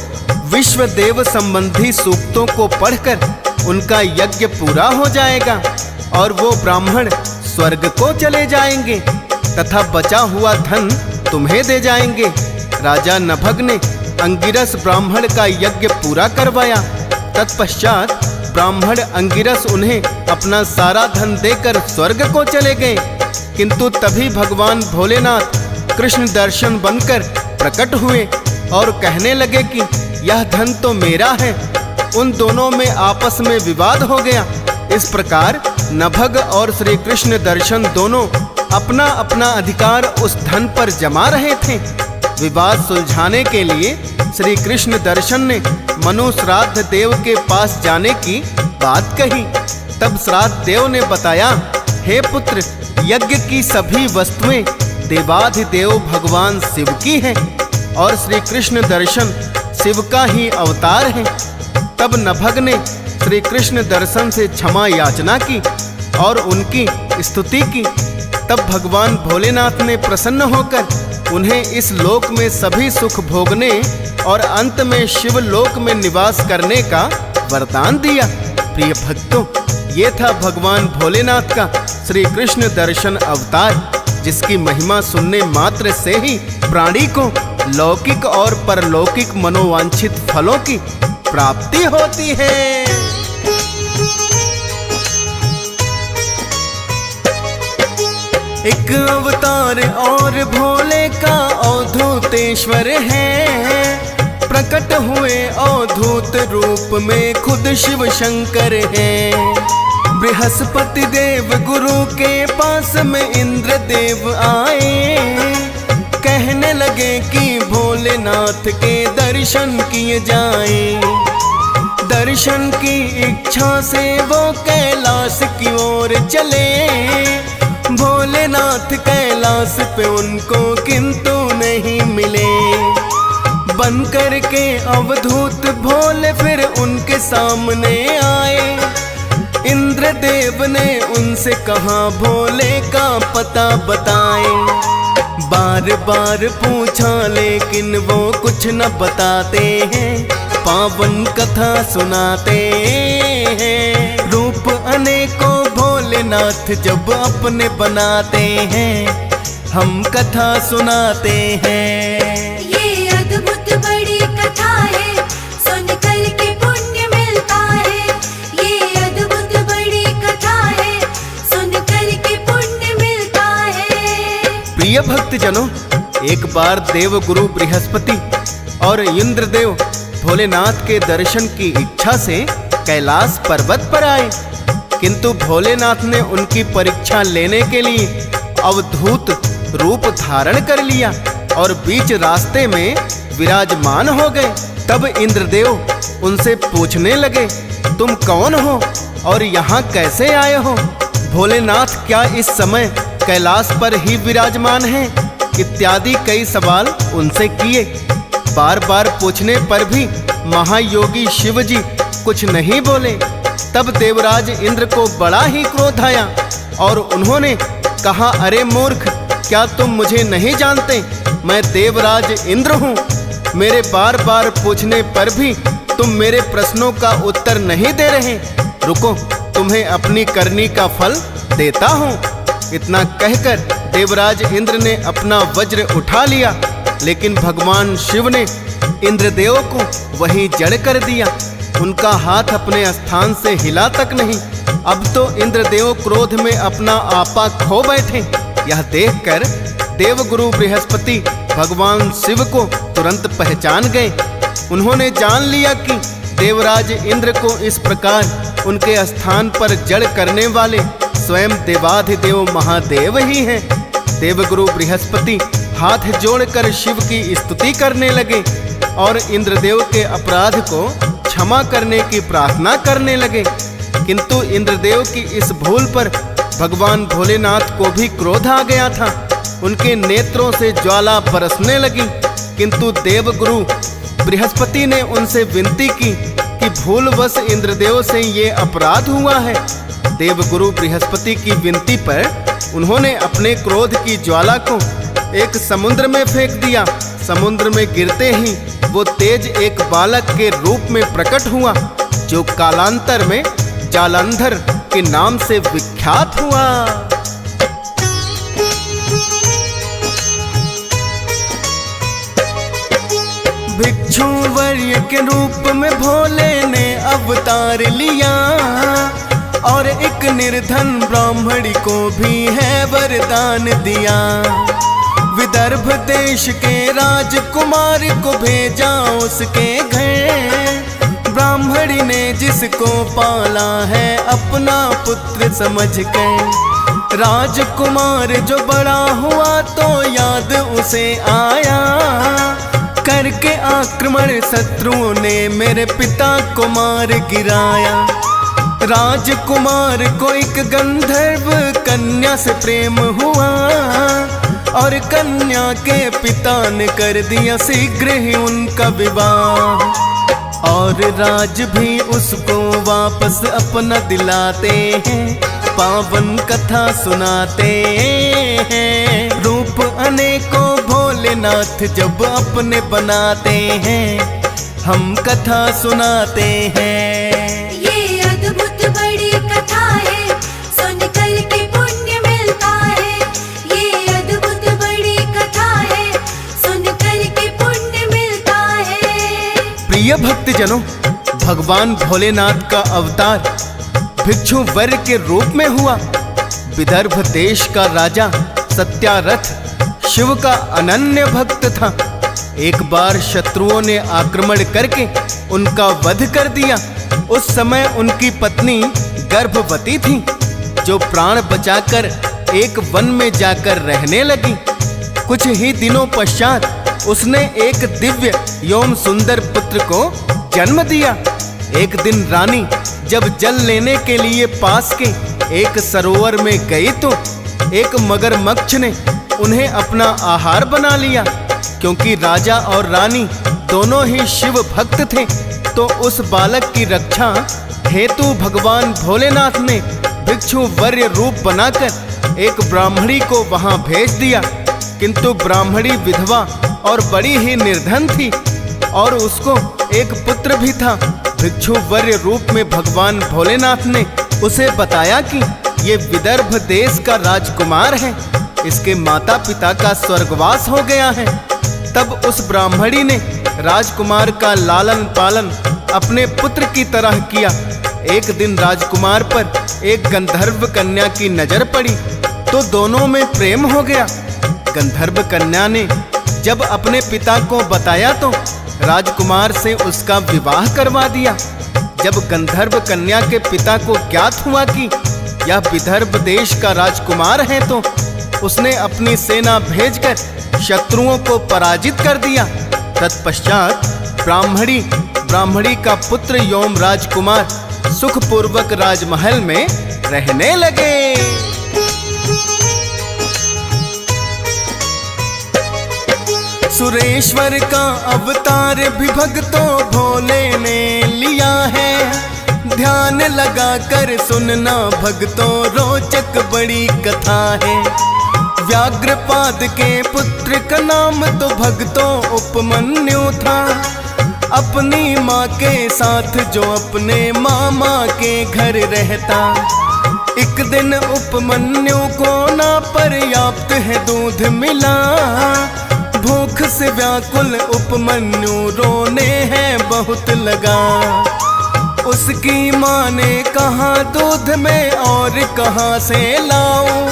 विश्व देव संबंधी सूक्तों को पढ़कर उनका यज्ञ पूरा हो जाएगा और वो ब्राह्मण स्वर्ग को चले जाएंगे तथा बचा हुआ धन तुम्हें दे जाएंगे। राजा नभग ने अंगिरस ब्राह्मण का यज्ञ पूरा करवाया। तत्पश्चात ब्राह्मण अंगिरस उन्हें अपना सारा धन देकर स्वर्ग को चले गए। किंतु तभी भगवान भोलेनाथ कृष्ण दर्शन बनकर प्रकट हुए और कहने लगे कि यह धन तो मेरा है। उन दोनों में आपस में विवाद हो गया। इस प्रकार नभग और श्री कृष्ण दर्शन दोनों अपना अपना अधिकार उस धन पर जमा रहे थे। विवाद सुलझाने के लिए श्री कृष्ण दर्शन ने मनु श्राद्ध देव के पास जाने की बात कही। तब श्राद्ध देव ने बताया, हे पुत्र, यज्ञ की सभी वस्तुएं देवाधिदेव भगवान शिव की हैं और श्री कृष्ण दर्शन शिव का ही अवतार है। तब नभग ने श्री कृष्ण दर्शन से क्षमा याचना की और उनकी स्तुति की। तब भगवान भोलेनाथ ने प्रसन्न होकर उन्हें इस लोक में सभी सुख भोगने और अंत में शिव लोक में निवास करने का वरदान दिया। प्रिय भक्तों, ये था भगवान भोलेनाथ का श्री कृष्ण दर्शन अवतार, जिसकी महिमा सुनने मात्र से ही प्राणी को लौकिक और परलौकिक मनोवांछित फलों की प्राप्ति होती है। एक अवतार और भोले का अवधूतेश्वर है। प्रकट हुए अवधूत रूप में खुद शिव शंकर है। बृहस्पति देव गुरु के पास में इंद्र देव आए। कहने लगे कि भोलेनाथ के दर्शन किए जाएं। दर्शन की इच्छा से वो कैलाश की ओर चले। भोलेनाथ कैलाश पे उनको किंतु नहीं मिले। बन कर के अवधूत भोले फिर उनके सामने आए। इंद्रदेव ने उनसे कहा, भोले का पता बताए। बार बार पूछा लेकिन वो कुछ न बताते हैं। पावन कथा सुनाते हैं। रूप अनेकों भोलेनाथ जब अपने बनाते हैं, हम कथा सुनाते हैं। ये अद्भुत बड़ी कथा है, सुन कर के पुण्य मिलता है। ये अद्भुत बड़ी कथा है, सुन कर के पुण्य मिलता है। प्रिय भक्तजनों, एक बार देवगुरु बृहस्पति और इंद्रदेव भोलेनाथ के दर्शन की इच्छा से कैलाश पर्वत पर आए, किंतु भोलेनाथ ने उनकी परीक्षा लेने के लिए अवधूत रूप धारण कर लिया और बीच रास्ते में विराजमान हो गए। तब इंद्रदेव उनसे पूछने लगे, तुम कौन हो और यहाँ कैसे आए हो? भोलेनाथ क्या इस समय कैलाश पर ही विराजमान हैं? इत्यादि कई सवाल उनसे किए। बार बार पूछने पर भी महायोगी शिव जी कुछ नहीं बोले। तब देवराज इंद्र को बड़ा ही क्रोध आया और उन्होंने कहा, अरे मूर्ख, क्या तुम मुझे नहीं जानते? मैं देवराज इंद्र हूँ। मेरे बार बार पूछने पर भी तुम मेरे प्रश्नों का उत्तर नहीं दे रहे। रुको, तुम्हें अपनी करनी का फल देता हूँ। इतना कहकर देवराज इंद्र ने अपना वज्र उठा लिया, लेकिन भगवान शिव ने इंद्रदेव को वहीं जड़ कर दिया। उनका हाथ अपने स्थान से हिला तक नहीं। अब तो इंद्रदेव क्रोध में अपना आपा खो बैठे। यह देखकर देवगुरु बृहस्पति भगवान शिव को तुरंत पहचान गए। उन्होंने जान लिया कि देवराज इंद्र को इस प्रकार उनके स्थान पर जड़ करने वाले स्वयं देवाधिदेव महादेव ही हैं। देवगुरु बृहस्पति हाथ जोड़कर शिव की स्तुति करने लगे और इंद्रदेव के अपराध को क्षमा करने की प्रार्थना करने लगे। किंतु इंद्रदेव की इस भूल पर भगवान भोलेनाथ को भी क्रोध आ गया था। उनके नेत्रों से ज्वाला बरसने लगी। किंतु देवगुरु बृहस्पति ने उनसे विनती की कि भूलवश इंद्रदेव से ये अपराध हुआ है। देवगुरु बृहस्पति की विनती पर उन्होंने अपने क्रोध की ज्वाला को एक समुद्र में फेंक दिया। समुद्र में गिरते ही वो तेज एक बालक के रूप में प्रकट हुआ, जो कालांतर में जालंधर के नाम से विख्यात हुआ। भिक्षु वर्य के रूप में भोले ने अवतार लिया और एक निर्धन ब्राह्मणी को भी है वरदान दिया। विदर्भ देश के राजकुमार को भेजा उसके घर। ब्राह्मणी ने जिसको पाला है अपना पुत्र समझ कर। राजकुमार जो बड़ा हुआ तो याद उसे आया। करके आक्रमण शत्रुओं ने मेरे पिता को मार गिराया। राजकुमार को एक गंधर्व कन्या से प्रेम हुआ और कन्या के पिता ने कर दिया शीघ्र ही उनका विवाह। और राज भी उसको वापस अपना दिलाते हैं, पावन कथा सुनाते हैं। रूप अनेकों भोलेनाथ जब अपने बनाते हैं, हम कथा सुनाते हैं। ये अद्भुत बड़ी कथा है, सुन कर के पुण्य मिलता है। ये अद्भुत बड़ी कथा है, सुन कर के पुण्य मिलता है। प्रिय भक्तजनों, भगवान भोलेनाथ का अवतार भिक्षु वर्य के रूप में हुआ। विदर्भ देश का राजा सत्यारथ शिव का अनन्य भक्त था। एक बार शत्रुओं ने आक्रमण करके उनका वध कर दिया। उस समय उनकी पत्नी गर्भवती थी, जो प्राण बचाकर एक वन में जाकर रहने लगी। कुछ ही दिनों पश्चात उसने एक दिव्य एवं सुंदर पुत्र को जन्म दिया। एक दिन रानी जब जल लेने के लिए पास के एक सरोवर में गई तो एक मगरमच्छ ने उन्हें अपना आहार बना लिया। क्योंकि राजा और रानी दोनों ही शिव भक्त थे, तो उस बालक की रक्षा हेतु भगवान भोलेनाथ ने भिक्षु वर्य रूप बनाकर एक ब्राह्मणी को वहां भेज दिया। किंतु ब्राह्मणी विधवा और बड़ी ही निर्धन थी और उसको एक पुत्र भी था। भिक्षु वर्य रूप में भगवान भोलेनाथ ने उसे बताया कि ये विदर्भ देश का राजकुमार है, इसके माता पिता का स्वर्गवास हो गया है। तब उस ब्राह्मणी ने राजकुमार का लालन पालन अपने पुत्र की तरह किया। एक दिन राजकुमार पर एक गंधर्व कन्या की नजर पड़ी तो दोनों में प्रेम हो गया। गंधर्व कन्या ने जब अपने पिता को बताया तो राजकुमार से उसका विवाह करवा दिया। जब गंधर्व कन्या के पिता को ज्ञात हुआ कि यह विदर्भ देश का राजकुमार है तो उसने अपनी सेना भेजकर शत्रुओं को पराजित कर दिया। तत्पश्चात ब्राह्मणी का पुत्र एवं राजकुमार सुखपूर्वक राजमहल में रहने लगे। सुरेश्वर का अवतार भी भक्तों भोले ने लिया है। ध्यान लगा कर सुनना भक्तों, रोचक बड़ी कथा है। व्याघ्रपाद के पुत्र का नाम तो भगतों उपमन्यु था। अपनी माँ के साथ जो अपने मामा के घर रहता। एक दिन उपमन्यु को ना पर्याप्त है दूध मिला। भूख से व्याकुल उपमन्यु रोने हैं बहुत लगा। उसकी माँ ने कहा दूध में और कहाँ से लाऊं।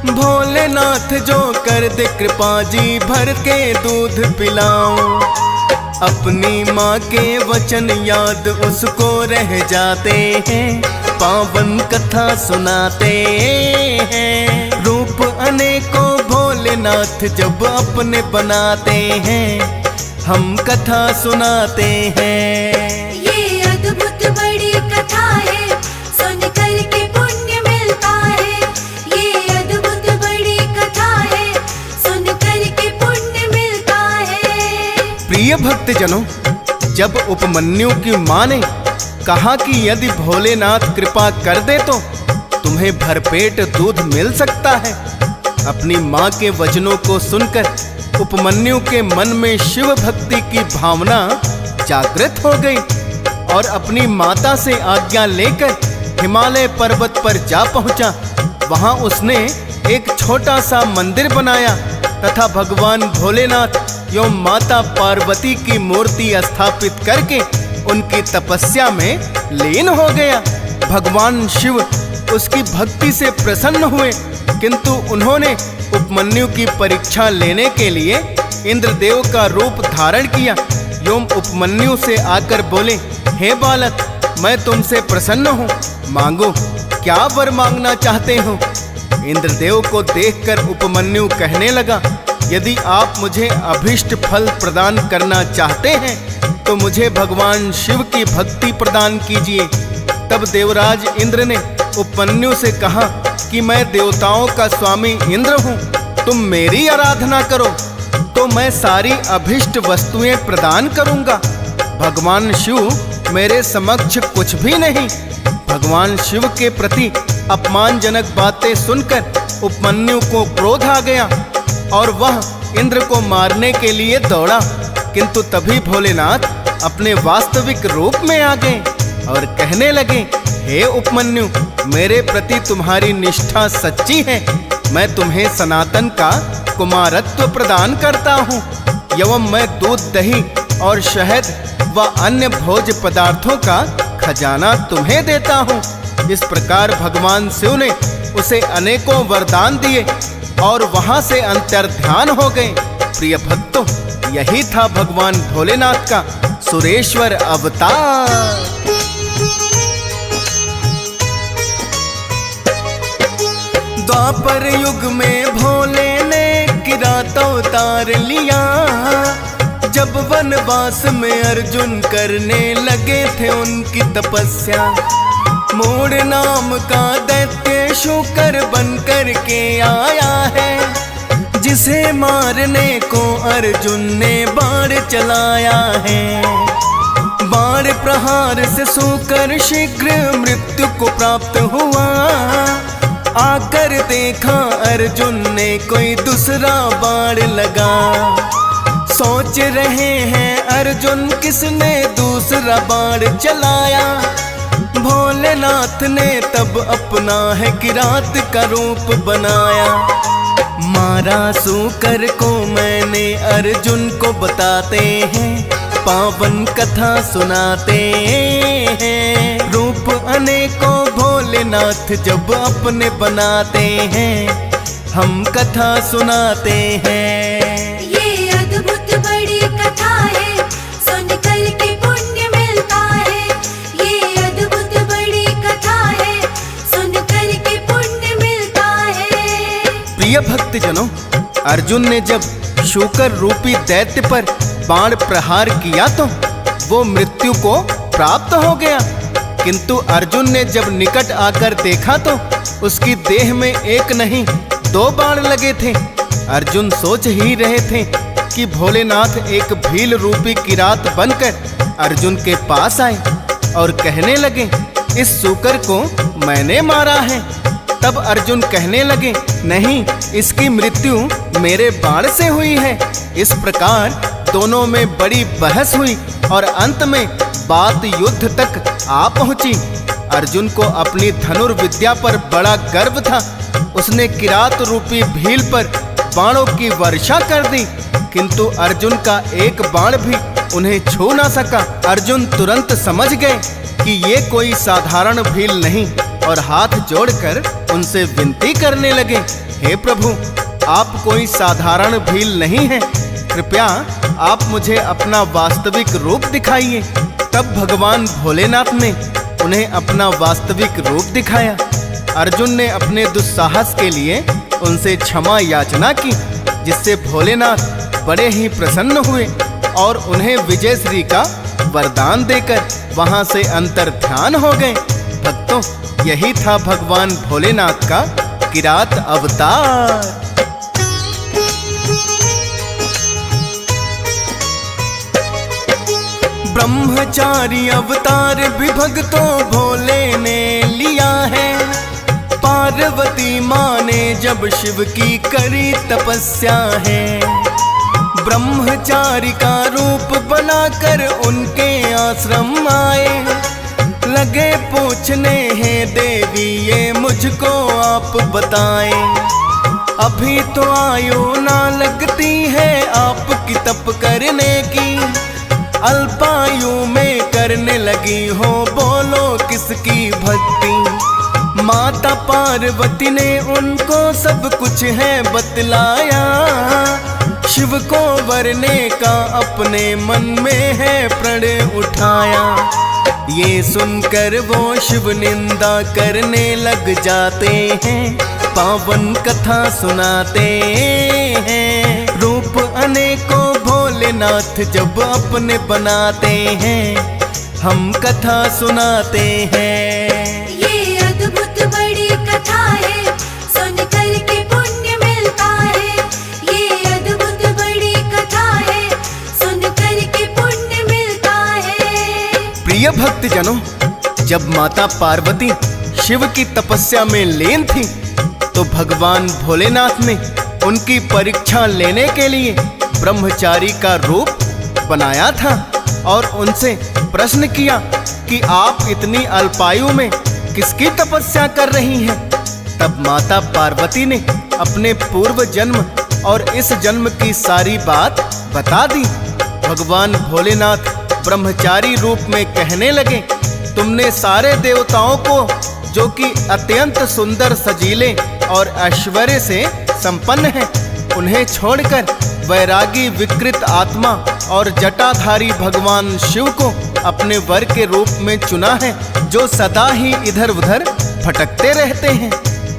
भोलेनाथ जो कर दे कृपा जी भर के दूध पिलाऊं। अपनी माँ के वचन याद उसको रह जाते हैं। पावन कथा सुनाते हैं। रूप अनेकों भोलेनाथ जब अपने बनाते हैं। हम कथा सुनाते हैं। ये अद्भुत बड़ी कथा है, सुन कर के पुण्य मिलता है। ये अद्भुत बड़ी कथा है, सुन कर के पुण्य मिलता है। प्रिय भक्तजनों, जब उपमन्यु की माँ ने कहा कि यदि भोलेनाथ कृपा कर दे तो तुम्हें भरपेट दूध मिल सकता है, अपनी माँ के वचनों को सुनकर उपमन्यु के मन में शिव भक्ति की भावना जागृत हो गई और अपनी माता से आज्ञा लेकर हिमालय पर्वत पर जा पहुंचा। वहां उसने एक छोटा सा मंदिर बनाया तथा भगवान भोलेनाथ एवं माता पार्वती की मूर्ति स्थापित करके उनकी तपस्या में लीन हो गया। भगवान शिव उसकी भक्ति से प्रसन्न हुए, किंतु उन्होंने उपमन्यु की परीक्षा लेने के लिए इंद्रदेव का रूप धारण किया एवं उपमन्यु से आकर बोले, हे बालक, मैं तुमसे प्रसन्न हूँ, मांगो, क्या वर मांगना चाहते हो। इंद्रदेव को देखकर उपमन्यु कहने लगा, यदि आप मुझे अभिष्ट फल प्रदान करना चाहते हैं तो मुझे भगवान शिव की भक्ति प्रदान कीजिए। तब देवराज इंद्र ने उपमन्यु से कहा कि मैं देवताओं का स्वामी इंद्र हूँ, तुम मेरी आराधना करो तो मैं सारी अभिष्ट वस्तुएं प्रदान करूँगा। भगवान शिव मेरे समक्ष कुछ भी नहीं। भगवान शिव के प्रति अपमानजनक बातें सुनकर उपमन्यु को क्रोध आ गया और वह इंद्र को मारने के लिए दौड़ा, किंतु तभी भोलेनाथ अपने वास्तविक रूप में आ गए और कहने लगे, हे उपमन्यु, मेरे प्रति तुम्हारी निष्ठा सच्ची है। मैं तुम्हें सनातन का कुमारत्व प्रदान करता हूँ एवं मैं दूध, दही और शहद व अन्य भोज्य पदार्थों का खजाना तुम्हें देता हूँ। इस प्रकार भगवान शिव ने उसे अनेकों वरदान दिए और वहां से अंतर्ध्यान हो गए। प्रिय भक्तों, यही था भगवान भोलेनाथ का सुरेश्वर अवतार। द्वापर युग में भोले ने किरात अवतार लिया। जब वनवास में अर्जुन करने लगे थे उनकी तपस्या। मूड नाम का दैत्य शूकर बनकर के आया है, जिसे मारने को अर्जुन ने बाण चलाया है। बाण प्रहार से शूकर शीघ्र मृत्यु को प्राप्त हुआ। आकर देखा अर्जुन ने कोई दूसरा बाण लगा। सोच रहे हैं अर्जुन किसने दूसरा बाण चलाया। भोलेनाथ ने तब अपना है किरात का रूप बनाया। मारा शूकर को मैंने अर्जुन को बताते हैं, पावन कथा सुनाते हैं। रूप अनेकों भोलेनाथ जब अपने बनाते हैं, हम कथा सुनाते हैं। ये अद्भुत बड़ी कथा है, सुन कर के पुण्य मिलता है। ये अद्भुत बड़ी कथा है, सुन कर के पुण्य मिलता है। प्रिय भक्तजनों, अर्जुन ने जब शूकर रूपी दैत्य पर बाण प्रहार किया तो वो मृत्यु को प्राप्त हो गया, किंतु अर्जुन ने जब निकट आकर देखा तो उसकी देह में एक नहीं 2 बाण लगे थे। अर्जुन सोच ही रहे थे कि भोलेनाथ एक भील रूपी किरात बनकर अर्जुन के पास आए और कहने लगे, इस शूकर को मैंने मारा है। तब अर्जुन कहने लगे, नहीं, इसकी मृत्यु मेरे बाण से हुई है। इस प्रकार दोनों में बड़ी बहस हुई और अंत में बात युद्ध तक आ पहुंची। अर्जुन को अपनी धनुर्विद्या पर बड़ा गर्व था। उसने किरात रूपी भील पर बाणों की वर्षा कर दी, किंतु अर्जुन का एक बाण भी उन्हें छू ना सका। अर्जुन तुरंत समझ गए कि ये कोई साधारण भील नहीं और हाथ जोड़कर उनसे विनती करने लगे, हे प्रभु, आप कोई साधारण भील नहीं हैं, कृपया आप मुझे अपना वास्तविक रूप दिखाइए। तब भगवान भोलेनाथ ने उन्हें अपना वास्तविक रूप दिखाया। अर्जुन ने अपने दुस्साहस के लिए उनसे क्षमा याचना की, जिससे भोलेनाथ बड़े ही प्रसन्न हुए और उन्हें विजयश्री का वरदान देकर वहां से अंतर्ध्यान हो गए। भक्तों, यही था भगवान भोलेनाथ का किरात अवतार। ब्रह्मचारी अवतार भी भक्तों भोले ने लिया है। पार्वती माँ ने जब शिव की करी तपस्या है, ब्रह्मचारी का रूप बनाकर उनके आश्रम आए। लगे पूछने हैं, देवी ये मुझको आप बताएं, अभी तो आयु ना लगती है आपकी तप करने की, अल्पायु में करने लगी हो बोलो किसकी भक्ति। माता पार्वती ने उनको सब कुछ है बतलाया, शिव को वरने का अपने मन में है प्रण उठाया। ये सुनकर वो शिव निंदा करने लग जाते हैं, पावन कथा सुनाते हैं। रूप अनेकों भोलेनाथ जब अपने बनाते हैं, हम कथा सुनाते हैं। ये अद्भुत बड़ी कथा है, सुन कर के पुण्य मिलता है। ये अद्भुत बड़ी कथा है, सुन कर के पुण्य मिलता है। प्रिय भक्तजनों, जब माता पार्वती शिव की तपस्या में लीन थी, तो भगवान भोलेनाथ ने उनकी परीक्षा लेने के लिए ब्रह्मचारी का रूप बनाया था और उनसे प्रश्न किया कि आप इतनी अल्पायु में किसकी तपस्या कर रही हैं। तब माता पार्वती ने अपने पूर्व जन्म और इस जन्म की सारी बात बता दी। भगवान भोलेनाथ ब्रह्मचारी रूप में कहने लगे, तुमने सारे देवताओं को, जो कि अत्यंत सुंदर, सजीले और ऐश्वर्य से संपन्न हैं, उन्हें छोड़कर वैरागी विकृत आत्मा और जटाधारी भगवान शिव को अपने वर के रूप में चुना है, जो सदा ही इधर उधर भटकते रहते हैं।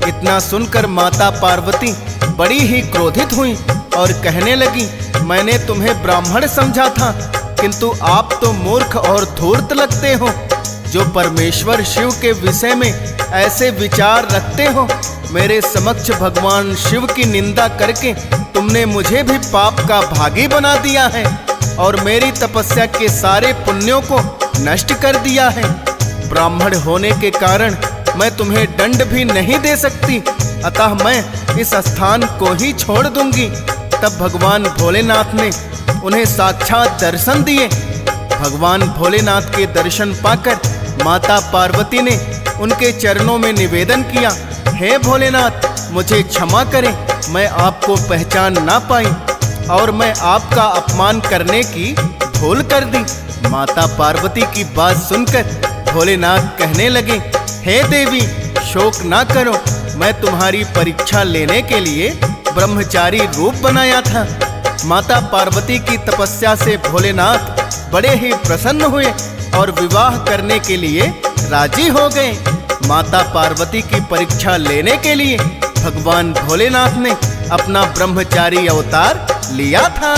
इतना सुनकर माता पार्वती बड़ी ही क्रोधित हुई और कहने लगी, मैंने तुम्हें ब्राह्मण समझा था, किंतु आप तो मूर्ख और धूर्त लगते हो, जो परमेश्वर शिव के विषय में ऐसे विचार रखते हो। मेरे समक्ष भगवान शिव की निंदा करके तुमने मुझे भी पाप का भागी बना दिया है और मेरी तपस्या के सारे पुण्यों को नष्ट कर दिया है। ब्राह्मण होने के कारण मैं तुम्हें दंड भी नहीं दे सकती, अतः मैं इस स्थान को ही छोड़ दूंगी। तब भगवान भोलेनाथ ने उन्हें साक्षात दर्शन दिए। भगवान भोलेनाथ के दर्शन पाकर माता पार्वती ने उनके चरणों में निवेदन किया, हे भोलेनाथ, मुझे क्षमा करें, मैं आपको पहचान ना पाई और मैं आपका अपमान करने की भूल कर दी। माता पार्वती की बात सुनकर भोलेनाथ कहने लगे, हे देवी, शोक ना करो, मैं तुम्हारी परीक्षा लेने के लिए ब्रह्मचारी रूप बनाया था। माता पार्वती की तपस्या से भोलेनाथ बड़े ही प्रसन्न हुए और विवाह करने के लिए राजी हो गए। माता पार्वती की परीक्षा लेने के लिए भगवान भोलेनाथ ने अपना ब्रह्मचारी अवतार लिया था।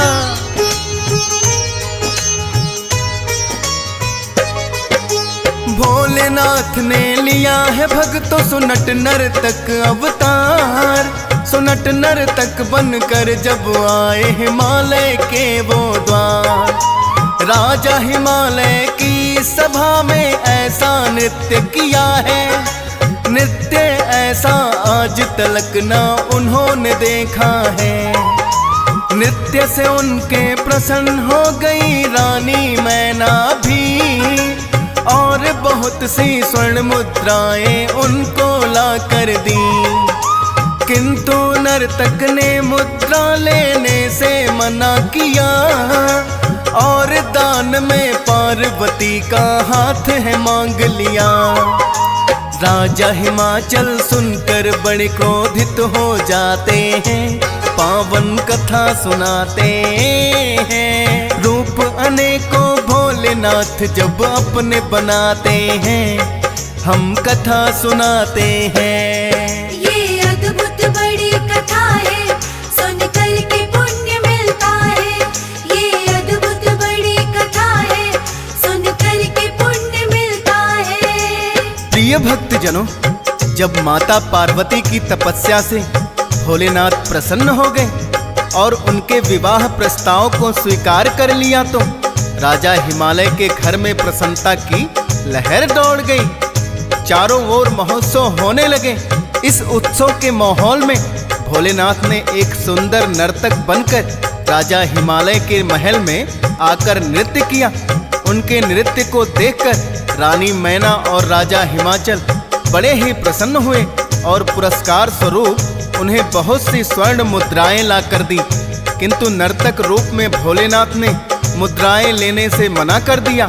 भोलेनाथ ने लिया है भक्तों सुनट नर्तक अवतार। सुनट नर्तक बनकर जब आए हिमालय के वो द्वार, राजा हिमालय की सभा में ऐसा नृत्य किया है, नृत्य ऐसा आज तलक ना उन्होंने देखा है। नृत्य से उनके प्रसन्न हो गई रानी मैना भी, और बहुत सी स्वर्ण मुद्राएं उनको ला कर दी। किंतु नर्तक ने मुद्रा लेने से मना किया, और दान में पार्वती का हाथ है मांग लिया। राजा हिमाचल सुनकर बड़े क्रोधित हो जाते हैं, पावन कथा सुनाते हैं। रूप अनेकों भोलेनाथ जब अपने बनाते हैं, हम कथा सुनाते हैं। ये अद्भुत बड़ी कथा है, सुन कर के पुण्य मिलता है। ये अद्भुत बड़ी कथा है, सुन कर के पुण्य मिलता है। प्रिय भक्तजनों, जब माता पार्वती की तपस्या से भोलेनाथ प्रसन्न हो गए और उनके विवाह प्रस्ताव को स्वीकार कर लिया, तो राजा हिमालय के घर में प्रसन्नता की लहर दौड़ गई। चारों ओर महोत्सव होने लगे। इस उत्सव के माहौल में भोलेनाथ ने एक सुंदर नर्तक बनकर राजा हिमालय के महल में आकर नृत्य किया। उनके नृत्य को देखकर रानी मैना और राजा हिमाचल बड़े ही प्रसन्न हुए और पुरस्कार स्वरूप उन्हें बहुत सी स्वर्ण मुद्राएं ला कर दी। किंतु नर्तक रूप में भोलेनाथ ने मुद्राएं लेने से मना कर दिया।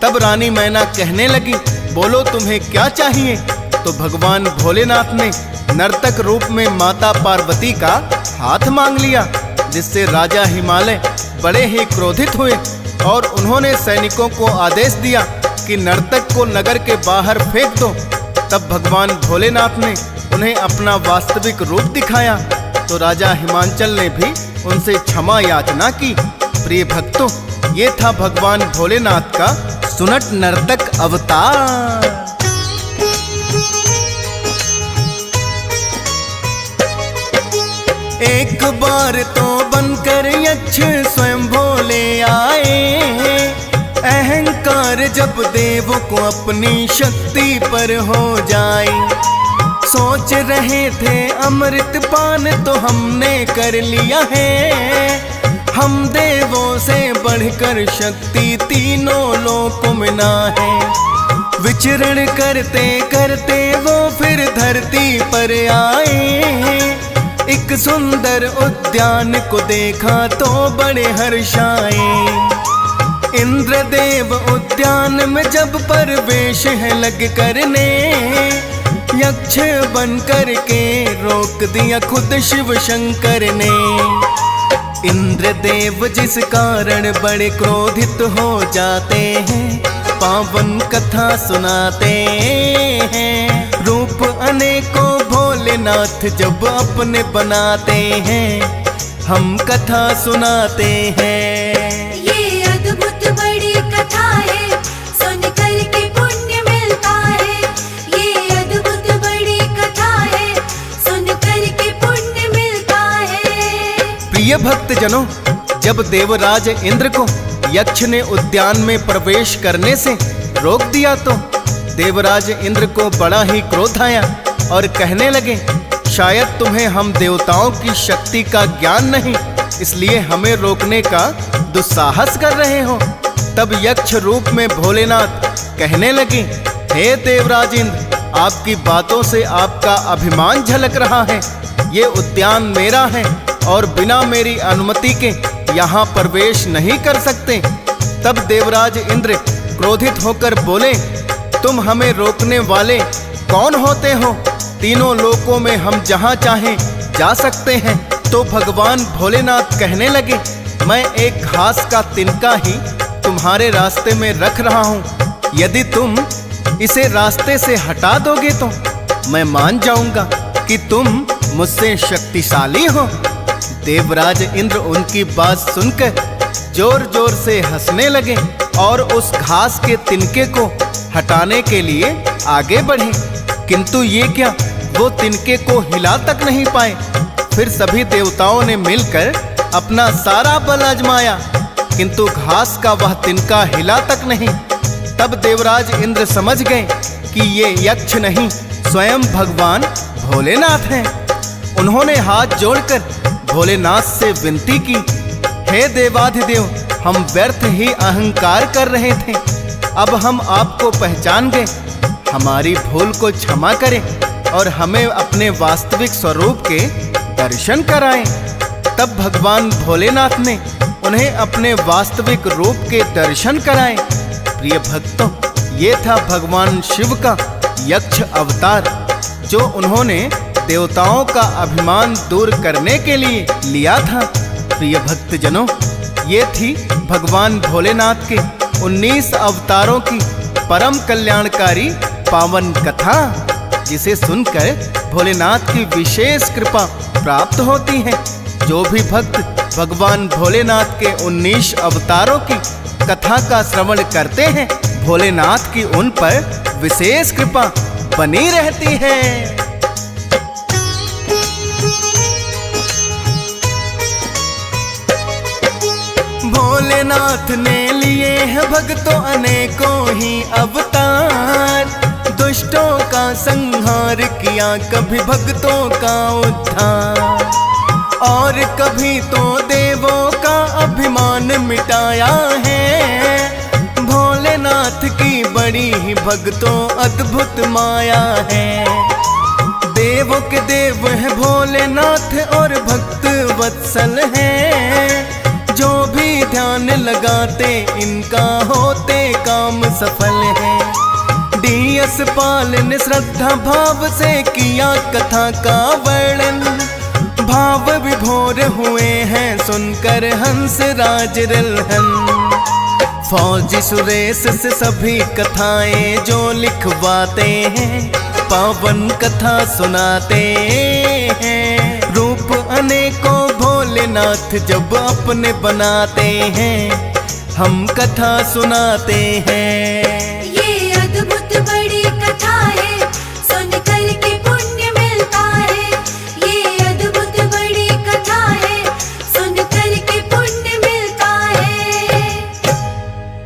तब रानी मैना कहने लगी, बोलो तुम्हें क्या चाहिए? तो भगवान भोलेनाथ ने नर्तक रूप में माता पार्वती का हाथ मांग लिया, जिससे राजा हिमालय बड़े ही क्रोधित हुए और उन्होंने सैनिकों को आदेश दिया कि नर्तक को नगर के बाहर फेंक दो। तब भगवान भोलेनाथ ने उन्हें अपना वास्तविक रूप दिखाया, तो राजा हिमाचल ने भी उनसे क्षमा याचना की। प्रिय भक्तों, ये था भगवान भोलेनाथ का सुनट नर्तक अवतार। एक बार तो बनकर यक्ष स्वयं भोले आए। अहंकार जब देव को अपनी शक्ति पर हो जाए, सोच रहे थे अमृत पान तो हमने कर लिया है। हम देवों से बढ़कर शक्ति तीनों लोकों में ना है। विचरण करते करते वो फिर धरती पर आए। एक सुंदर उद्यान को देखा तो बड़े हर्षाए। इंद्रदेव उद्यान में जब प्रवेश है लग करने, यक्ष बन कर के रोक दिया खुद शिव शंकर ने। इंद्रदेव जिस कारण बड़े क्रोधित हो जाते हैं, पावन कथा सुनाते हैं। रूप अनेकों भोलेनाथ जब अपने बनाते हैं, हम कथा सुनाते हैं। ये अद्भुत बड़ी कथा है, सुन कर के पुण्य मिलता है। ये अद्भुत बड़ी कथा है, सुन कर के पुण्य मिलता है। प्रिय भक्तजनों, जब देवराज इंद्र को यक्ष ने उद्यान में प्रवेश करने से रोक दिया, तो देवराज इंद्र को बड़ा ही क्रोध आया और कहने लगे, शायद तुम्हें हम देवताओं की शक्ति का ज्ञान नहीं, इसलिए हमें रोकने का दुस्साहस कर रहे हो। तब यक्ष रूप में भोलेनाथ कहने लगे, हे देवराज इंद्र, आपकी बातों से आपका अभिमान झलक रहा है। ये उद्यान मेरा है और बिना मेरी अनुमति के यहाँ प्रवेश नहीं कर सकते। तब देवराज इंद्र क्रोधित होकर बोले, तुम हमें रोकने वाले कौन होते हो? तीनों लोकों में हम जहाँ चाहें जा सकते हैं। तो भगवान भोलेनाथ कहने लगे, मैं एक घास का तिनका ही तुम्हारे रास्ते में रख रहा हूँ। यदि तुम इसे रास्ते से हटा दोगे तो मैं मान जाऊंगा कि तुम मुझसे शक्तिशाली हो। देवराज इंद्र उनकी बात सुनकर जोर जोर से हंसने लगे और उस घास के तिनके को हटाने के लिए आगे बढ़े। किंतु ये क्या, वो तिनके को हिला तक नहीं पाए। फिर सभी देवताओं ने मिलकर अपना सारा बल आजमाया, किंतु घास का वह तिनका हिला तक नहीं। तब देवराज इंद्र समझ गए कि ये यक्ष नहीं स्वयं भगवान भोलेनाथ हैं। उन्होंने हाथ जोड़कर भोलेनाथ से विनती की, हे देवाधिदेव, हम व्यर्थ ही अहंकार कर रहे थे, अब हम आपको पहचान गए, हमारी भूल को क्षमा करें और हमें अपने वास्तविक स्वरूप के दर्शन कराएं। तब भगवान भोलेनाथ ने उन्हें अपने वास्तविक रूप के दर्शन कराए। प्रिय भक्तों, ये था भगवान शिव का यक्ष अवतार, जो उन्होंने देवताओं का अभिमान दूर करने के लिए लिया था। प्रिय भक्तजनों, ये थी भगवान भोलेनाथ के 19 अवतारों की परम कल्याणकारी पावन कथा, जिसे सुनकर भोलेनाथ की विशेष कृपा प्राप्त होती है। जो भी भक्त भगवान भोलेनाथ के 19 अवतारों की कथा का श्रवण करते हैं, भोलेनाथ की उन पर विशेष कृपा बनी रहती है। भोलेनाथ ने लिए हैं भक्तों अनेकों ही अवतार, दुष्टों का संहार किया, कभी भक्तों का उद्धार, और कभी तो देवों का अभिमान मिटाया है। भोलेनाथ की बड़ी ही भक्तों अद्भुत माया है। देवों के देव है भोलेनाथ और भक्त वत्सल है। जो भी ध्यान लगाते इनका होते काम सफल है। डीएस पाल ने श्रद्धा भाव से किया कथा का वर्णन, भाव विभोर हुए हैं सुनकर हंस राज रिलहन। फौजी सुरेश से सभी कथाएं जो लिखवाते हैं, पावन कथा सुनाते हैं। रूप अनेकों भोलेनाथ जब अपने बनाते हैं, हम कथा सुनाते हैं।